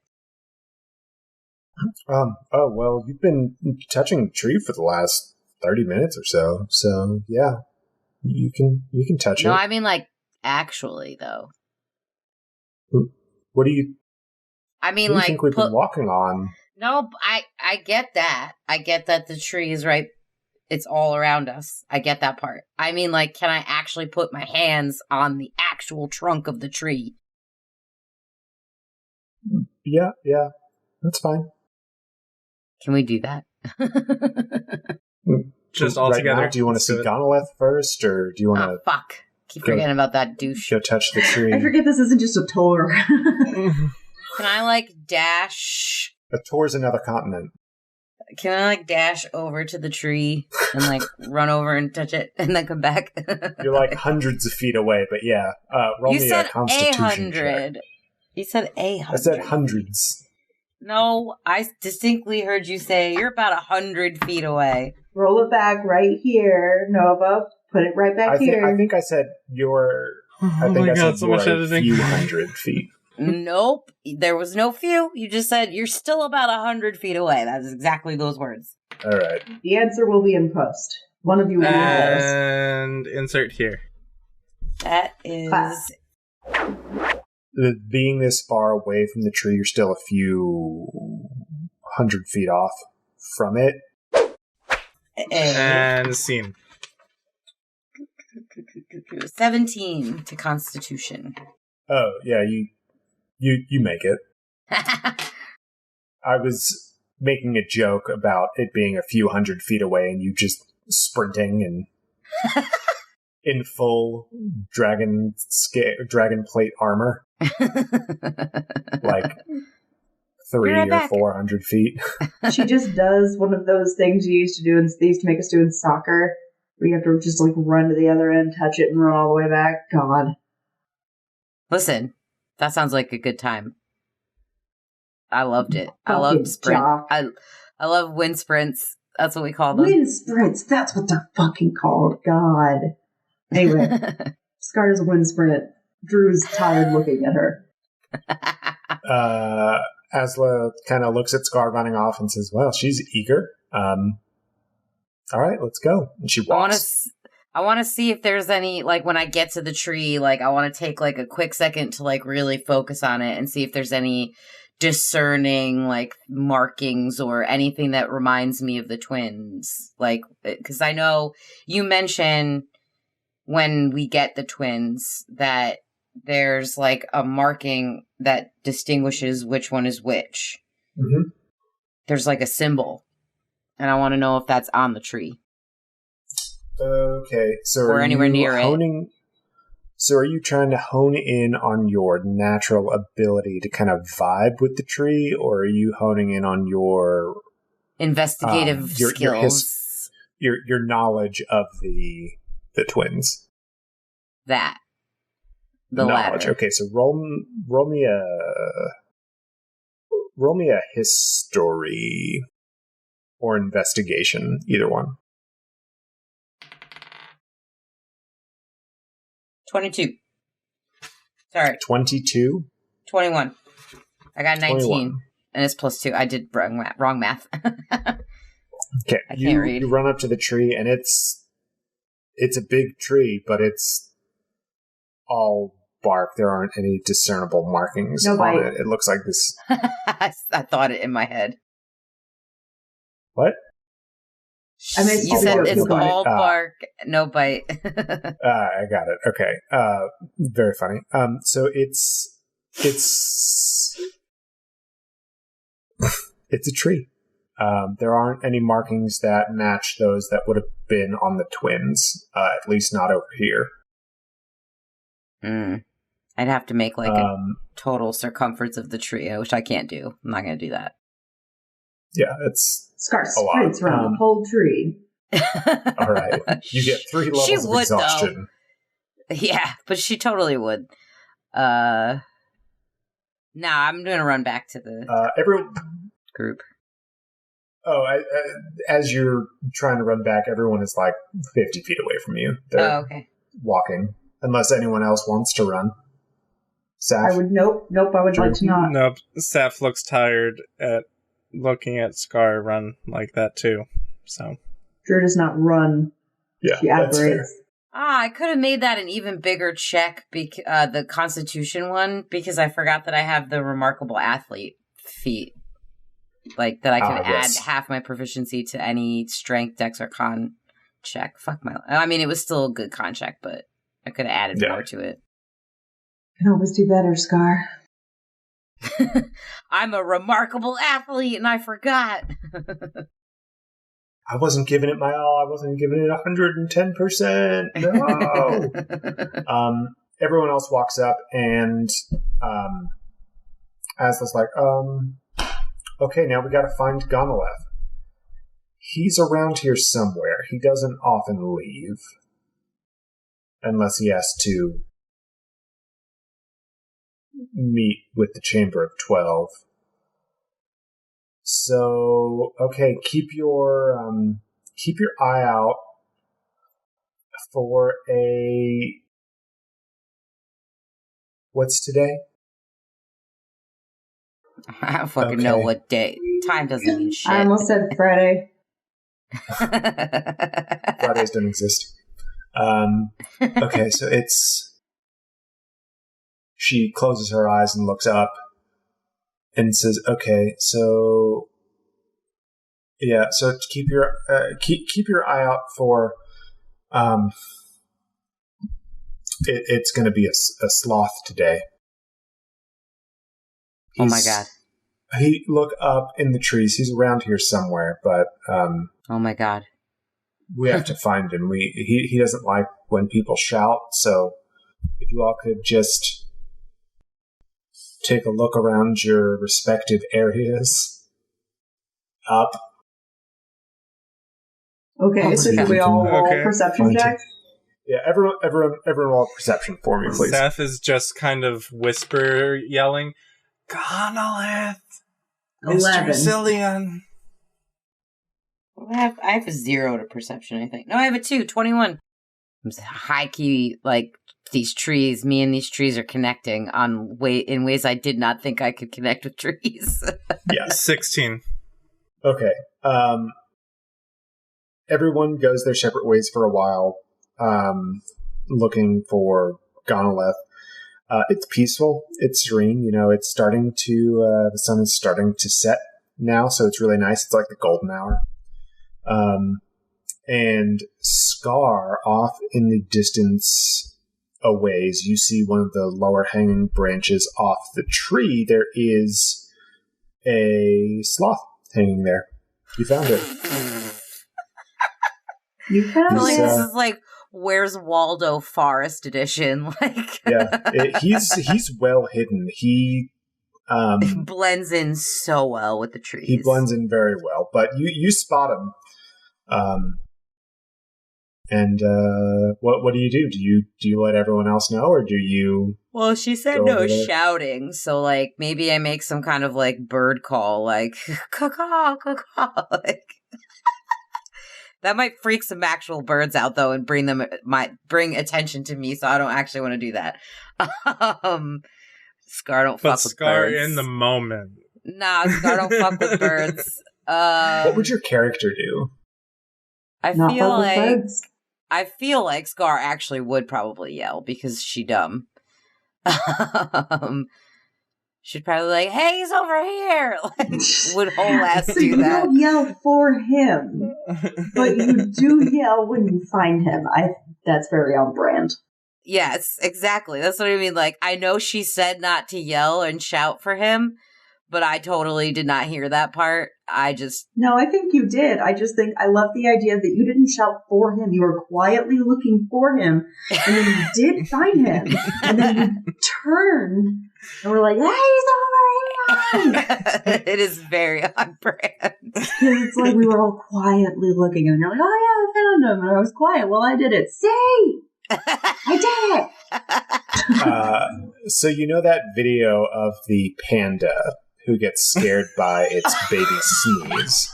Oh, well, you've been touching the tree for the last 30 minutes or so yeah, you can touch it. No, I mean, actually, though. What do you... I mean, what do you think we've been walking on? No, I get that. I get that the tree is right. It's all around us. I get that part. I mean, can I actually put my hands on the actual trunk of the tree? Yeah, that's fine. Can we do that? Just all together. Now, do you want to see Gonoleth first, or do you want to... Oh, fuck. Keep forgetting about that douche. Go touch the tree. I forget this isn't just a tour. Can I, dash... A tour's another continent. Can I, dash over to the tree and, run over and touch it and then come back? You're, hundreds of feet away, but yeah. Roll me a Constitution 100. Check. You said 100. I said hundreds. No, I distinctly heard you say you're about 100 feet away. Roll it back right here, Nova. Put it right back here. I think I said you're... I think I said so much editing. A few hundred feet. Nope. There was no few. You just said you're still about 100 feet away. That's exactly those words. All right. The answer will be in post. One of you will be in post. And insert here. That is... Being this far away from the tree, you're still a few 100 feet off from it. And scene. 17 to Constitution. Oh, yeah, you make it. I was making a joke about it being a few hundred feet away and you just sprinting and in full dragon plate armor. 300 or 400 feet. She just does one of those things you used to do, and they used to make us do in soccer, where you have to just run to the other end, touch it, and run all the way back. God. Listen, that sounds like a good time. I loved it. I loved sprint. I love wind sprints. That's what we call them. Wind sprints. That's what they're fucking called. God. Anyway, Scar does a wind sprint. Drew's tired looking at her. Asla kind of looks at Scar running off and says, well, she's eager. All right, let's go. And she walks. I want to see if there's any, when I get to the tree, I want to take, a quick second to, really focus on it and see if there's any discerning, markings or anything that reminds me of the twins. Because I know you mentioned when we get the twins that there's, a marking that distinguishes which one is which. Mm-hmm. There's, a symbol. And I want to know if that's on the tree. Okay, so or anywhere near it. So are you trying to hone in on your natural ability to kind of vibe with the tree, or are you honing in on your investigative skills? Your knowledge of the twins. The knowledge. latter. Okay, so roll me a history or investigation, either one. 22. Sorry. 22? 21. I got 19. 21. And it's +2. I did wrong math. Okay. I can't read. You run up to the tree, and it's a big tree, but it's all bark. There aren't any discernible markings on it. It looks like this. I thought it in my head. What? I mean, you said it's all bark, no bite. I got it. Okay. Very funny. So it's it's a tree. There aren't any markings that match those that would have been on the twins, at least not over here. I'd have to make like a total circumference of the tree, which I can't do. I'm not going to do that. Yeah, it's Scar sprints around the whole tree. All right. You get 3 levels of exhaustion. Though. Yeah, but she totally would. Nah, I'm going to run back to the group. Oh, as you're trying to run back, everyone is like 50 feet away from you. They're walking. Unless anyone else wants to run. Saf? I would, nope, I would like to not. Nope, Saf looks tired at looking at Scar run like that too, so. Drew does not run. Yeah, she operates. I could have made that an even bigger check, the Constitution one, because I forgot that I have the Remarkable Athlete feat. Like, that I can add half my proficiency to any strength, dex, or con check. I mean, it was still a good con check, but I could have added more to it. You can always do better, Scar. I'm a remarkable athlete, and I forgot. I wasn't giving it my all. I wasn't giving it 110%. No. Everyone else walks up, and Asla's like, okay, now we gotta find Gonoleth. He's around here somewhere. He doesn't often leave. Unless he has to meet with the Chamber of 12. So, okay, keep your eye out for what's today? I don't fucking know what day. Time doesn't mean shit. I almost said Friday. Fridays don't exist. Okay, so she closes her eyes and looks up and says, okay, so keep your eye out for, it's going to be a sloth today. Oh my god. He look up in the trees. He's around here somewhere, but oh my god. We have to find him. He doesn't like when people shout, so if you all could just take a look around your respective areas. Up. Okay, so should we all roll perception check? Yeah, everyone roll perception for me, please. Seth is just kind of whisper yelling, Gonoleth! Mr. Zillion! I have a 0 to perception, I think. No, I have a 2, 21. I'm high key, like, these trees, me and these trees are connecting in ways I did not think I could connect with trees. Yeah. 16. Okay. Everyone goes their separate ways for a while, looking for Gonoleth. It's peaceful. It's serene. It's starting to, the sun is starting to set now, so it's really nice. It's like the golden hour. And Scar, off in the distance a ways, you see one of the lower hanging branches off the tree. There is a sloth hanging there. You found it. You found it. This is like Where's Waldo Forest Edition. Like, he's well hidden. He blends in so well with the trees. He blends in very well, but you spot him. And what do? Do you let everyone else know, or do you? Well, she said no shouting, so like maybe I make some kind of like bird call, like caw caw, like that might freak some actual birds out though, and bring attention to me. So I don't actually want to do that. Scar don't but fuck with Scar birds. in the moment. Nah, Scar don't fuck with birds. What would your character do? I Not feel fuck with like birds. Scar actually would probably yell because she dumb. She'd probably be like, "Hey, he's over here!" Like, would whole ass So do you that. don't yell for him, but you do yell when you find him. That's very on brand. Yes, exactly. That's what I mean. Like, I know she said not to yell and shout for him, but I totally did not hear that part. No, I think you did. I just think I love the idea that you didn't shout for him. You were quietly looking for him, and then you did find him, and then you turned and were like, "Hey, he's over here!" It is very on brand. It's like we were all quietly looking, and you're like, "Oh yeah, I found him." And I was quiet. Well, I did it. See, I did it. So you know that video of the panda who gets scared by its baby sneeze?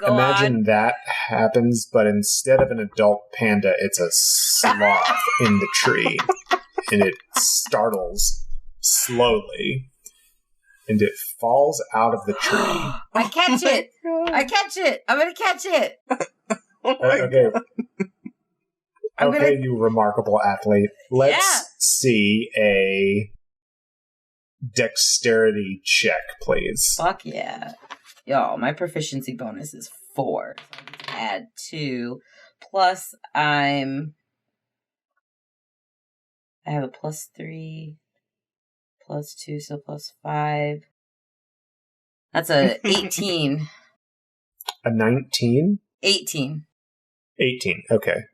Imagine that happens, but instead of an adult panda, it's a sloth in the tree, and it startles slowly, and it falls out of the tree. I catch it. I catch it. I'm gonna catch it. Okay. Okay, you remarkable athlete. Let's see a dexterity check, please. Fuck yeah. Y'all, my proficiency bonus is 4. So add 2. Plus I have a +3, +2, so +5. That's a 18. A 19? 18. 18, okay.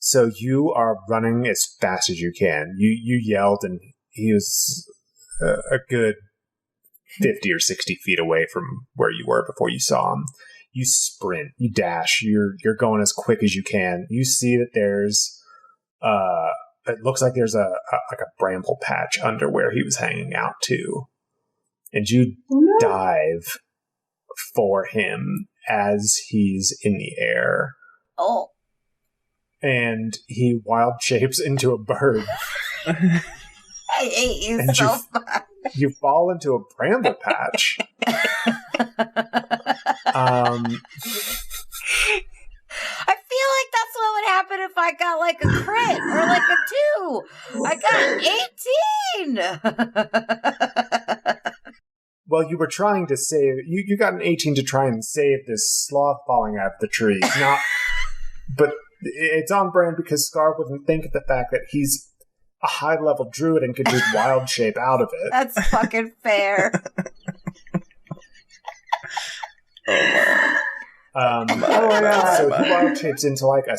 So you are running as fast as you can. You yelled, and he was a good 50 or 60 feet away from where you were before you saw him. You sprint, you dash, you're going as quick as you can. You see that there's it looks like there's a bramble patch under where he was hanging out too. And you dive for him as he's in the air. Oh. And he wild shapes into a bird. I hate you and so much. You fall into a bramble patch. I feel like that's what would happen if I got like a crit or like a 2. I got 18. Well, you were trying to save... You got an 18 to try and save this sloth falling out of the tree. But it's on brand because Scar wouldn't think of the fact that he's a high-level druid and could just wild shape out of it. That's fucking fair. So he wild shapes into like a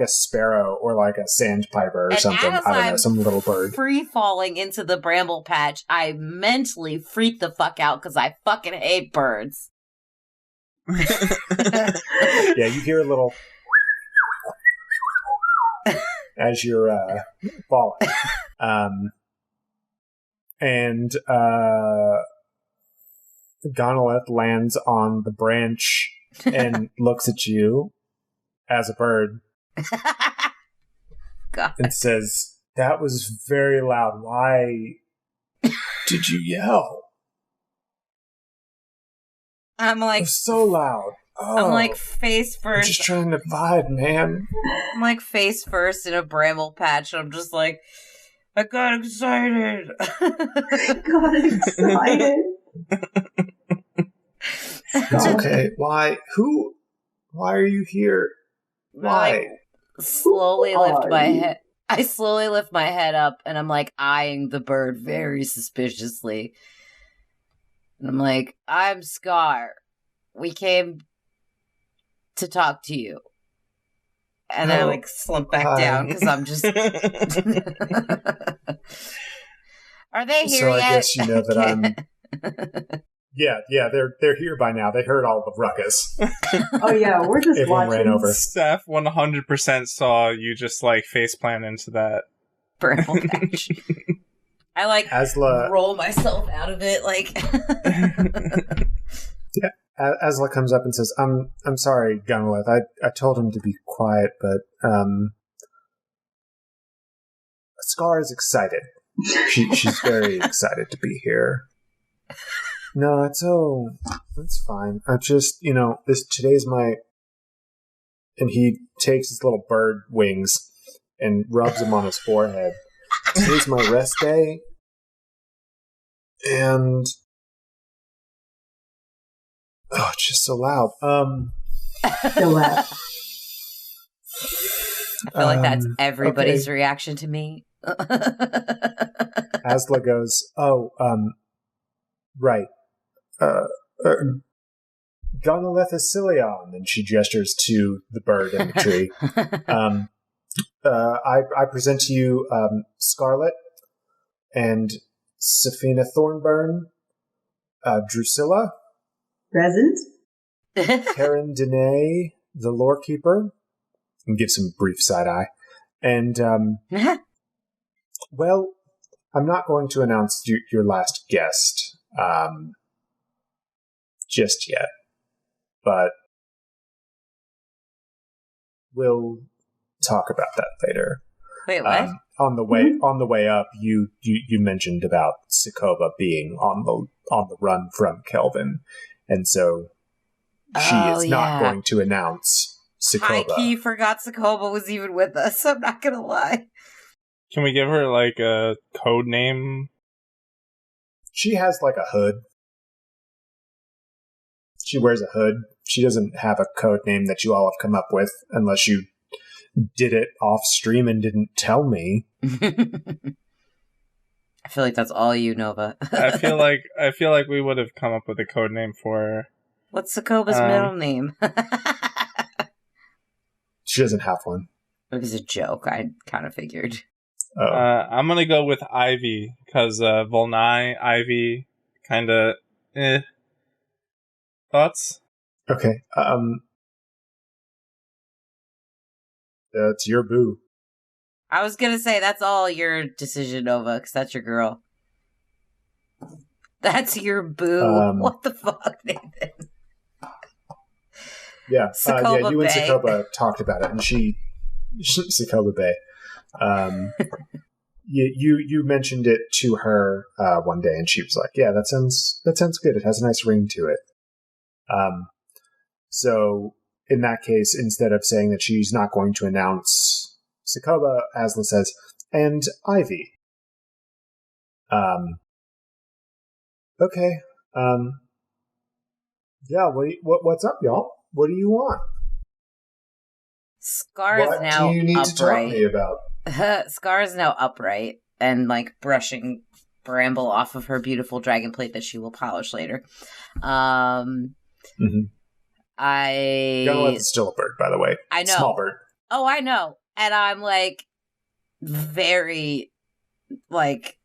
sparrow or like a sandpiper or and something. I don't know, some little bird. Free falling into the bramble patch, I mentally freak the fuck out because I fucking hate birds. Yeah, you hear a little as you're falling. And Gonolith lands on the branch and looks at you as a bird and says, "That was very loud. Why did you yell?" I'm like, "It was so loud." Oh, I'm like face I'm first. just trying to vibe, man. I'm like face first in a bramble patch. And I'm just like, I got excited. Got excited. It's okay. Why? Who? Why are you here? Why? Slowly lift my head. I slowly lift my head up, and I'm like eyeing the bird very suspiciously. And I'm like, I'm Scar. We came to talk to you. And then I like slump back down because I'm just. Are they here so yet? I guess you know that I'm. Yeah, they're here by now. They heard all the ruckus. Oh yeah, we're just Everyone watching. ran over. Steph 100% saw you just like faceplant into that bramble patch. I like Asla, roll myself out of it, like. Asla comes up and says, I'm sorry, Gunlith. I told him to be quiet, but Scar is excited. She's very excited to be here. No, it's fine. I just, today's my... And he takes his little bird wings and rubs them on his forehead. Today's my rest day. And... Oh, it's just so loud. So loud. I feel like that's everybody's reaction to me. Asla goes, right. Gonalethicilion, and she gestures to the bird in the tree. I present to you Scarlet and Safina Thornburn, Drusilla, present, Karen Dene, the lore keeper, and gives some brief side eye. And well, I'm not going to announce your last guest just yet, but we'll talk about that later. Wait, what? On the way up, you mentioned about Sokoba being on the run from Kelvin, and so she is not going to announce Sokoba. I key forgot Sokoba was even with us. I'm not gonna lie. Can we give her like a code name? She has like a hood. She wears a hood. She doesn't have a code name that you all have come up with, unless you did it off stream and didn't tell me. I feel like that's all you, Nova. I feel like we would have come up with a code name for her. What's Sokoba's middle name? She doesn't have one. It was a joke. I kind of figured. Oh. I'm gonna go with Ivy, because Volnai, Ivy, kind of Thoughts? Okay. That's your boo. I was gonna say, that's all your decision, Nova, because that's your girl. That's your boo. What the fuck, Nathan? Yeah, Sokoba you Bay. and Sokoba talked about it, and Sokoba Bay. You mentioned it to her one day, and she was like, "Yeah, that sounds good. It has a nice ring to it." So in that case, instead of saying that she's not going to announce Sokoba, Asla says, "And Ivy." Okay. Yeah. What's up, y'all? What do you want? Scar is now what do you need upright. to talk to me about? Scar is now upright and like brushing bramble off of her beautiful dragon plate that she will polish later. Gunlith is still a bird, by the way. I know. Small bird. Oh, I know. And I'm like very like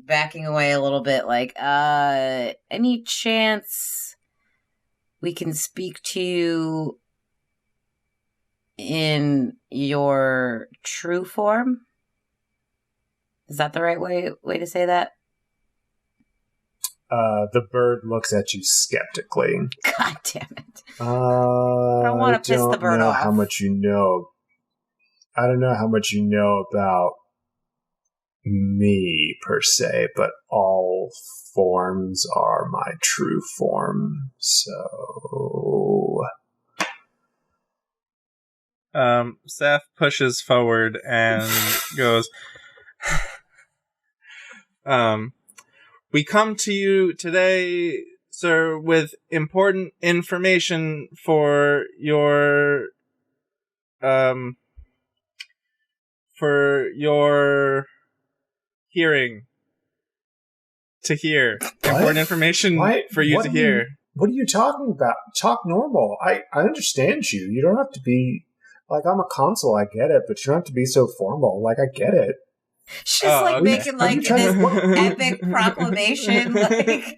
backing away a little bit, like, any chance we can speak to you in your true form? Is that the right way to say that? The bird looks at you skeptically. God damn it. I don't want to piss the bird off. How much you know. I don't know how much you know about me, per se, but all forms are my true form, so... Seth pushes forward and goes, we come to you today, sir, with important information for your hearing. To hear. What? Important information for you to hear. What are you talking about? Talk normal. I understand you. You don't have to be... Like, I'm a consul, I get it, but you don't have to be so formal. Like, I get it. She's making like this epic proclamation. Like,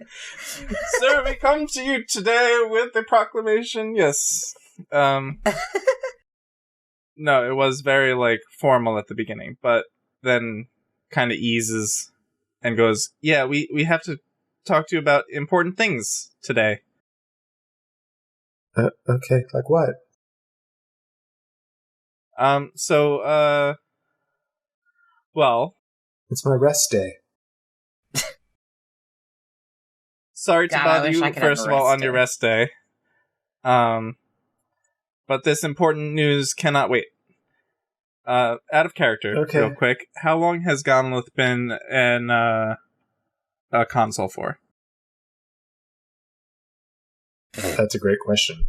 sir, we come to you today with a proclamation. Yes. No, it was very like formal at the beginning, but then kind of eases and goes, yeah, we have to talk to you about important things today. Okay, like what? Well, it's my rest day. Sorry to bother you, first of all, on your rest day. But this important news cannot wait. Out of character, real quick. How long has Gonolith been in a Consul for? That's a great question.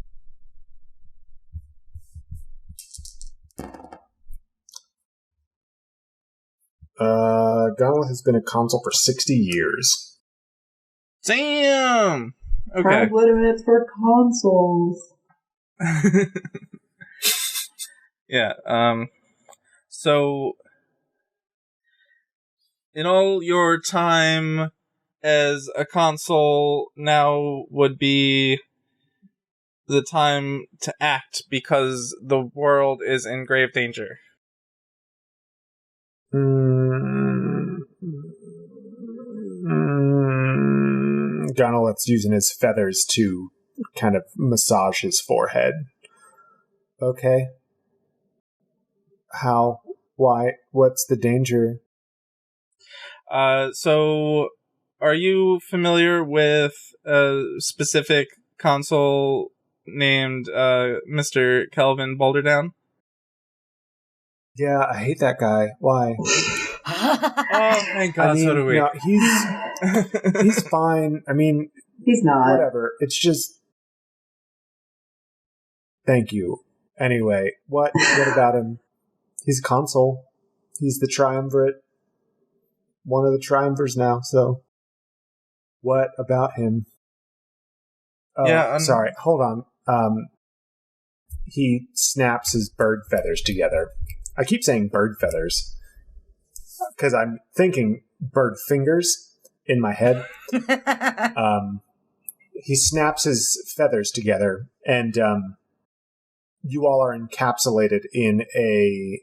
Gonolith has been a Consul for 60 years. Damn! Okay. Time limits for consoles. Yeah, so, in all your time as a Consul, now would be the time to act because the world is in grave danger. Gonolith's using his feathers to kind of massage his forehead. Okay. How? Why? What's the danger? So, are you familiar with a specific Consul named Mr. Kelvin Boulderdown? Yeah, I hate that guy. Why? Oh, thank God, so do we. No, he's fine. I mean... He's not. Whatever. It's just... Thank you. Anyway, what about him? He's a Consul. He's the triumvirate. One of the triumvirs now, so... What about him? Oh, yeah, sorry. Hold on. He snaps his bird feathers together. I keep saying bird feathers because I'm thinking bird fingers in my head. He snaps his feathers together, and you all are encapsulated in a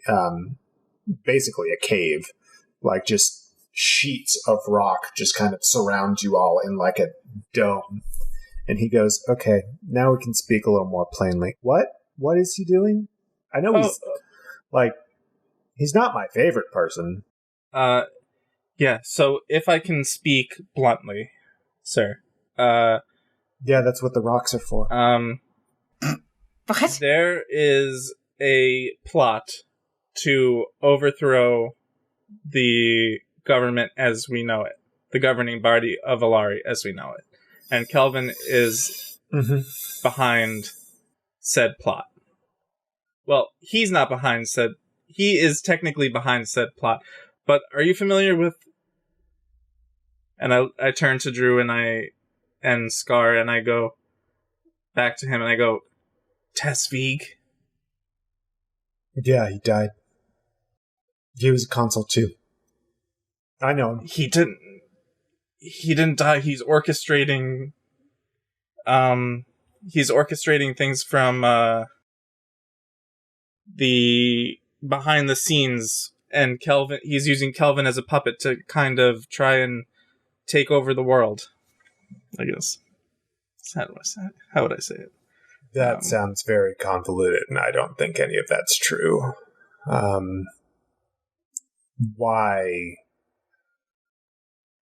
basically a cave, like just sheets of rock just kind of surround you all in like a dome. And he goes, okay, now we can speak a little more plainly. What is he doing? I know he's not my favorite person. Yeah, so if I can speak bluntly, sir. Yeah, that's what the rocks are for. What? There is a plot to overthrow the government as we know it. The governing body of Alari as we know it. And Kelvin is behind said plot. Well, he's not behind said... He is technically behind said plot. But are you familiar with... And I turn to Drew and Scar and I go back to him and I go, Tasvig? Yeah, he died. He was a Consul too. I know him. He didn't die. He's orchestrating things from the behind the scenes, and Kelvin, he's using Kelvin as a puppet to kind of try and take over the world, I guess. How would I say it? That sounds very convoluted, and I don't think any of that's true. Why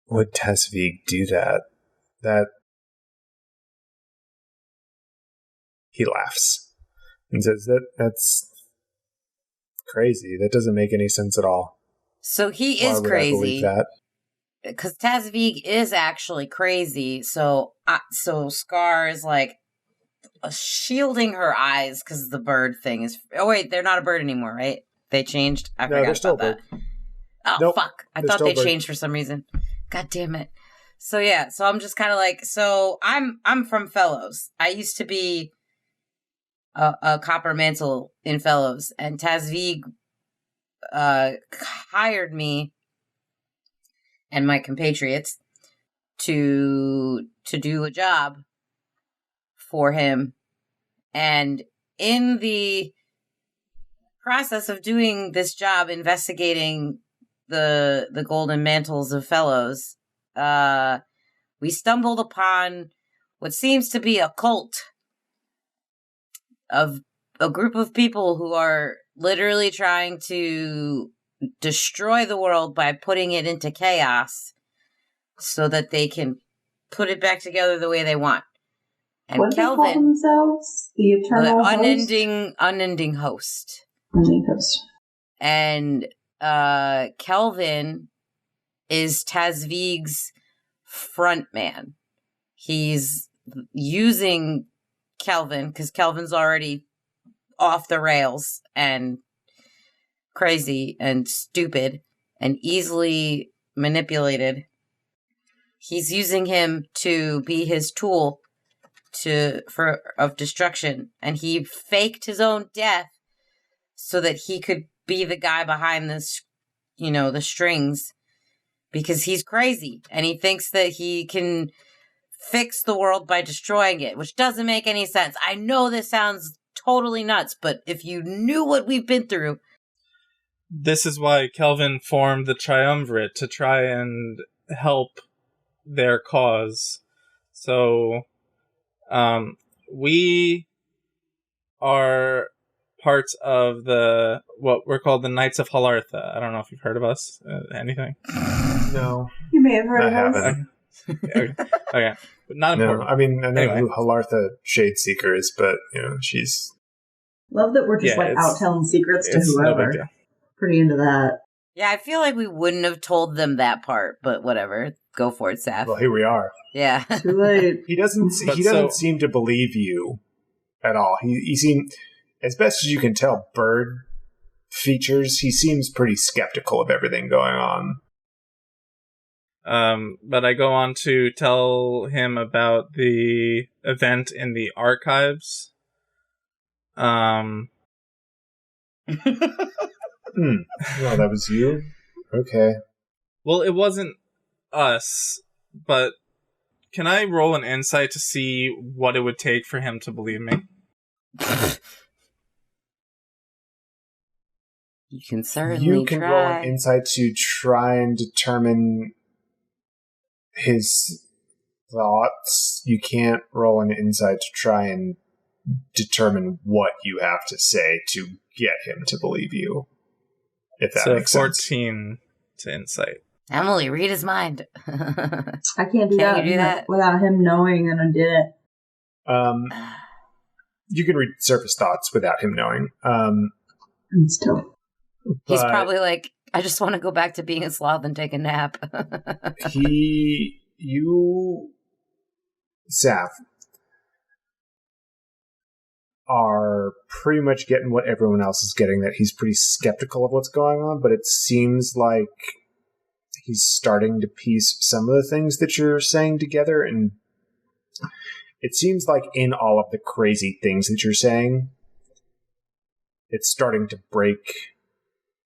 would Tasvig do that? He laughs and says that's crazy. That doesn't make any sense at all. So he is crazy. Because Tasvig is actually crazy. So Scar is like shielding her eyes because the bird thing is. Oh wait, they're not a bird anymore, right? They changed. I forgot about that. Oh nope, fuck! I thought they changed for some reason. God damn it! So yeah, so I'm just kind of like, so I'm from Fellows. I used to be a copper mantle in Fellows, and Tasvig hired me and my compatriots to do a job for him, and in the process of doing this job, investigating the golden mantles of Fellows, we stumbled upon what seems to be a cult of a group of people who are literally trying to destroy the world by putting it into chaos so that they can put it back together the way they want. And what do Kelvin, they call themselves? The Eternal the Host? unending host. Unending Host. And Kelvin is Tazvig's front man. He's using Kelvin because Kelvin's already off the rails and crazy and stupid and easily manipulated. He's using him to be his tool of destruction, and he faked his own death so that he could be the guy behind this, the strings, because he's crazy and he thinks that he can fix the world by destroying it, which doesn't make any sense. I know this sounds totally nuts, but if you knew what we've been through. This is why Kelvin formed the Triumvirate, to try and help their cause. So, we are parts of what we're called the Knights of Halartha. I don't know if you've heard of us. Anything? No. You may have heard of us. Haven't. Okay. But not important. No, I mean, I know who Halartha Shadeseeker is, but, she's... Love that we're just, out telling secrets to whoever. No big deal. Pretty into that. Yeah, I feel like we wouldn't have told them that part, but whatever. Go for it, Saf. Well, here we are. Yeah. Too late. He doesn't seem to believe you at all. He seems, as best as you can tell, bird features, he seems pretty skeptical of everything going on. But I go on to tell him about the event in the archives. Well, that was you? Okay. Well, it wasn't us, but can I roll an insight to see what it would take for him to believe me? You can certainly You can try. roll an insight to try and determine his thoughts. You can't roll an insight to try and determine what you have to say to get him to believe you. If that makes 14 to insight. Emily, read his mind. I can't do Can you do that without him knowing, and I did it. You can read surface thoughts without him knowing. Still. He's probably like, I just want to go back to being a sloth and take a nap. Saf, are pretty much getting what everyone else is getting, that he's pretty skeptical of what's going on, but it seems like he's starting to piece some of the things that you're saying together, and it seems like in all of the crazy things that you're saying, it's starting to break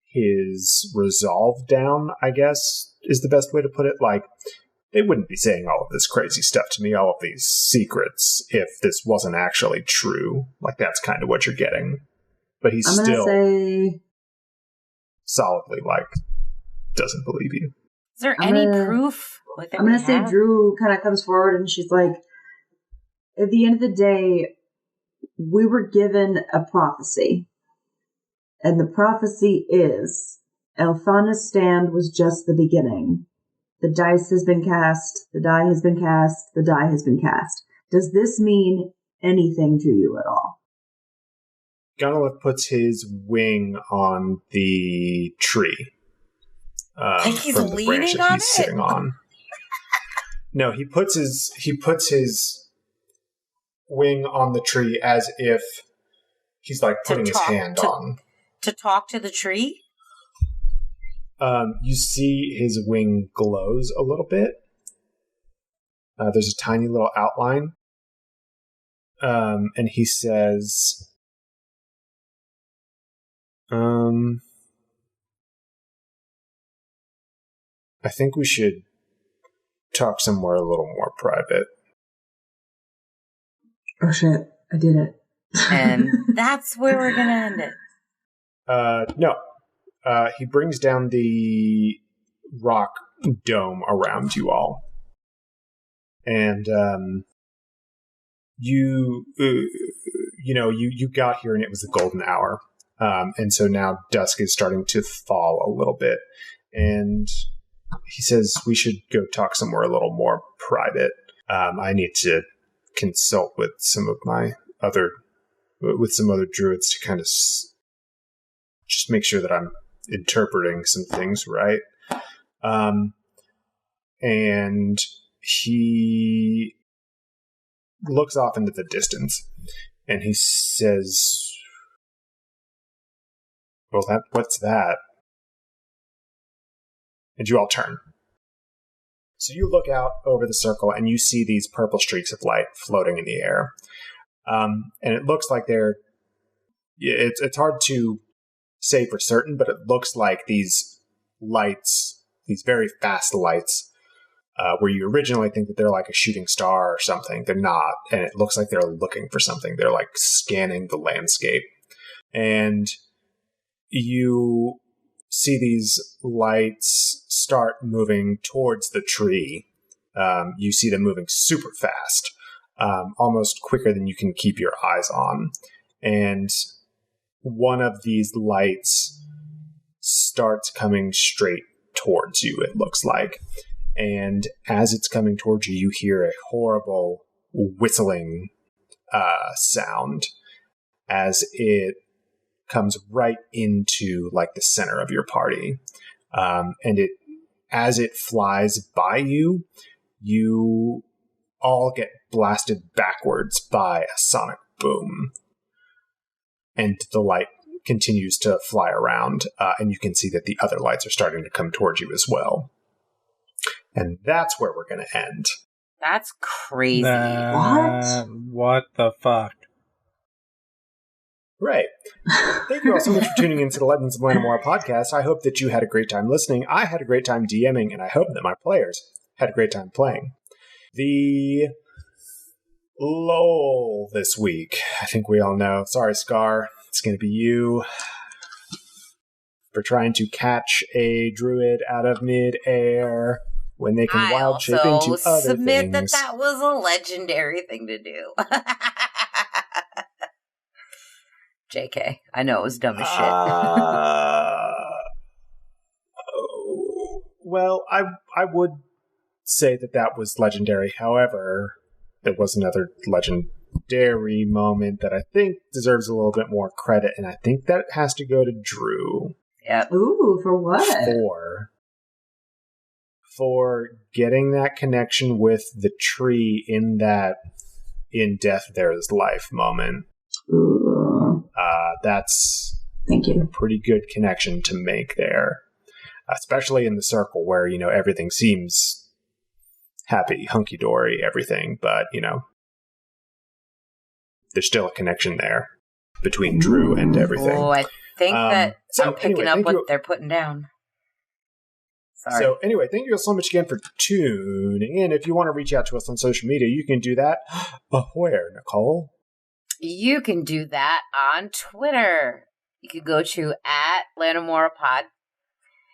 his resolve down, I guess, is the best way to put it. Like, they wouldn't be saying all of this crazy stuff to me, all of these secrets, if this wasn't actually true. Like, that's kind of what you're getting. But he's still solidly, doesn't believe you. Is there any proof? I'm going to say Drew kind of comes forward and she's like, at the end of the day, we were given a prophecy. And the prophecy is, Elthana's stand was just the beginning. The dice has been cast, the die has been cast, the die has been cast. Does this mean anything to you at all? Gunilith puts his wing on the tree. He's from the branch leaning that on he's it? sitting on. No, he puts his wing on the tree as if he's putting his hand on. To talk to the tree? You see his wing glows a little bit. There's a tiny little outline. And he says, I think we should talk somewhere a little more private. Oh shit, I did it. And that's where we're going to end it. No. He brings down the rock dome around you all. And you got here and it was the golden hour. And so now dusk is starting to fall a little bit. And he says we should go talk somewhere a little more private. I need to consult with some other druids to kind of just make sure that I'm interpreting some things right. And he looks off into the distance and he says, well, what's that? And you all turn. So you look out over the circle and you see these purple streaks of light floating in the air. And it looks like it's hard to say for certain, but it looks like these lights, these very fast lights, where you originally think that they're like a shooting star or something. They're not. And it looks like they're looking for something. They're like scanning the landscape. And you see these lights start moving towards the tree. You see them moving super fast, almost quicker than you can keep your eyes on. And one of these lights starts coming straight towards you, it looks like. And as it's coming towards you, you hear a horrible whistling sound as it comes right into like the center of your party. And as it flies by you, you all get blasted backwards by a sonic boom. And the light continues to fly around, and you can see that the other lights are starting to come towards you as well. And that's where we're going to end. That's crazy. What the fuck? Right. Thank you all so much for tuning into the Legends of Lanimora Podcast. I hope that you had a great time listening. I had a great time DMing, and I hope that my players had a great time playing. The lull this week, I think we all know. Sorry, Scar. It's going to be you. For trying to catch a druid out of mid-air when they can wild shape into other submit things. that was a legendary thing to do. JK. I know it was dumb as shit. Well, I would say that was legendary. However, it was another legendary moment that I think deserves a little bit more credit, and I think that has to go to Drew. Yep. Ooh, for what? For getting that connection with the tree in that in death there is life moment. Ooh. That's Thank you. a pretty good connection to make there. Especially in the circle where, everything seems happy, hunky-dory, everything, but, there's still a connection there between Drew and everything. Oh, I think that I'm picking up what they're putting down. Sorry. So anyway, thank you so much again for tuning in. If you want to reach out to us on social media, you can do that. Where, Nicole? You can do that on Twitter. You can go to @Lanimora Pod.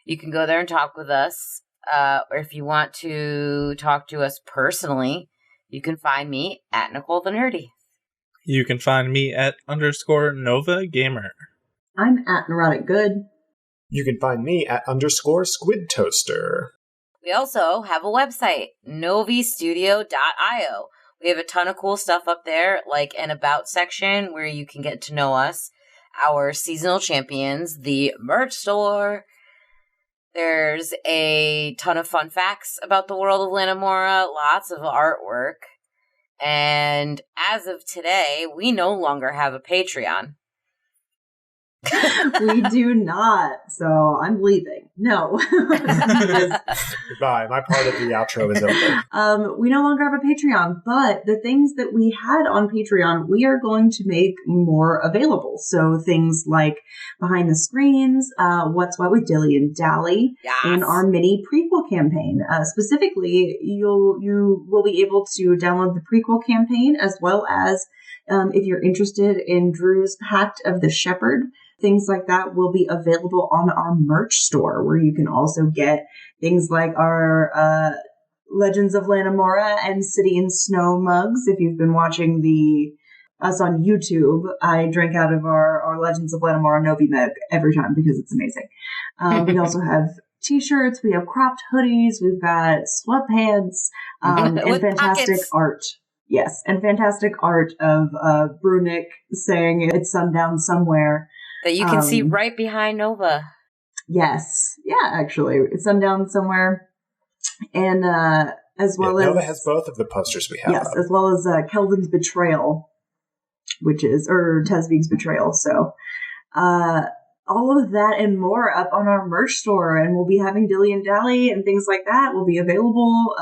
You can go there and talk with us. Or if you want to talk to us personally, you can find me @Nicole the Nerdy. You can find me @_Nova Gamer. I'm @Neurotic Good. You can find me @_Squid Toaster. We also have a website, novistudio.io. We have a ton of cool stuff up there, like an About section where you can get to know us, our seasonal champions, the merch store. There's a ton of fun facts about the world of Lanimora, lots of artwork. And as of today, we no longer have a Patreon. We do not, so I'm leaving. No. Goodbye. My part of the outro is over. We no longer have a Patreon, but the things that we had on Patreon, we are going to make more available. So things like behind the screens, What's What with Dilly and Dally, Yes. and our mini prequel campaign. Specifically, you will be able to download the prequel campaign as well as if you're interested in Drew's Pact of the Shepherd. Things like that will be available on our merch store, where you can also get things like our Legends of Lanimora and City and Snow mugs. If you've been watching us on YouTube, I drink out of our Legends of Lanimora Novi mug every time because it's amazing. We also have t-shirts, we have cropped hoodies, we've got sweatpants, and fantastic pockets. Art. Yes, and fantastic art of Brunick saying it's sundown somewhere. That you can see right behind Nova. Yes. Yeah, actually. It's sundown somewhere. And as well as... Nova has both of the posters we have. Yes, as well as Kelvin's Betrayal, or Tesvig's Betrayal. So all of that and more up on our merch store. And we'll be having Dilly and Dally and things like that will be available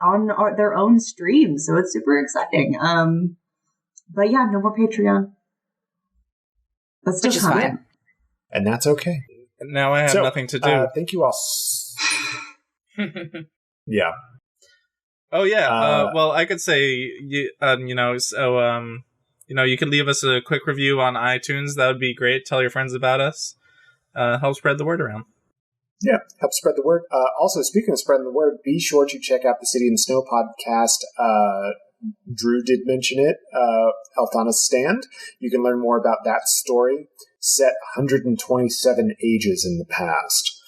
on their own stream. So it's super exciting. But yeah, no more Patreon. That's just fine. And that's okay. Now I have nothing to do. Thank you all. Yeah. Oh yeah. Well, I could say you can leave us a quick review on iTunes. That would be great. Tell your friends about us. Help spread the word around. Yeah, help spread the word. Also, speaking of spreading the word, be sure to check out the City and Snow podcast. Drew did mention it, Elthana's Stand. You can learn more about that story, set 127 ages in the past.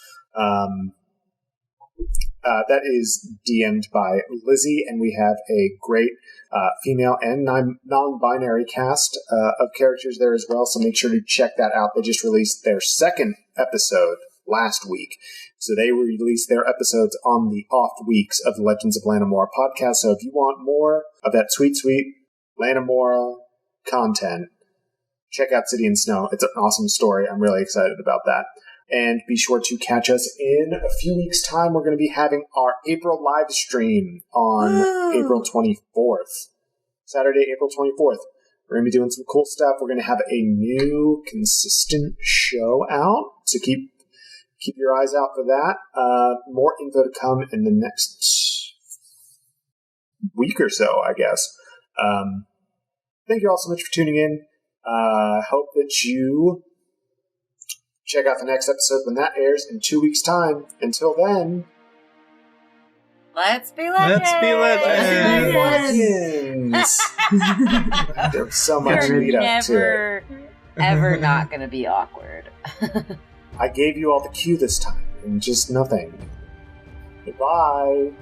That is DM'd by Lizzie, and we have a great female and non-binary cast of characters there as well, so make sure to check that out. They just released their second episode last week. So they released their episodes on the off weeks of the Legends of Lanimora podcast. So if you want more of that sweet Lanimora content, check out City and Snow. It's an awesome story. I'm really excited about that. And be sure to catch us in a few weeks' time. We're going to be having our April live stream on April 24th. Saturday, April 24th. We're going to be doing some cool stuff. We're going to have a new consistent show out. So keep your eyes out for that. More info to come in the next week or so, I guess. Thank you all so much for tuning in. Hope that you check out the next episode when that airs in 2 weeks' time. Until then, let's be legends. There's so much lead up to it. Ever not going to be awkward. I gave you all the cue this time, and just nothing. Goodbye.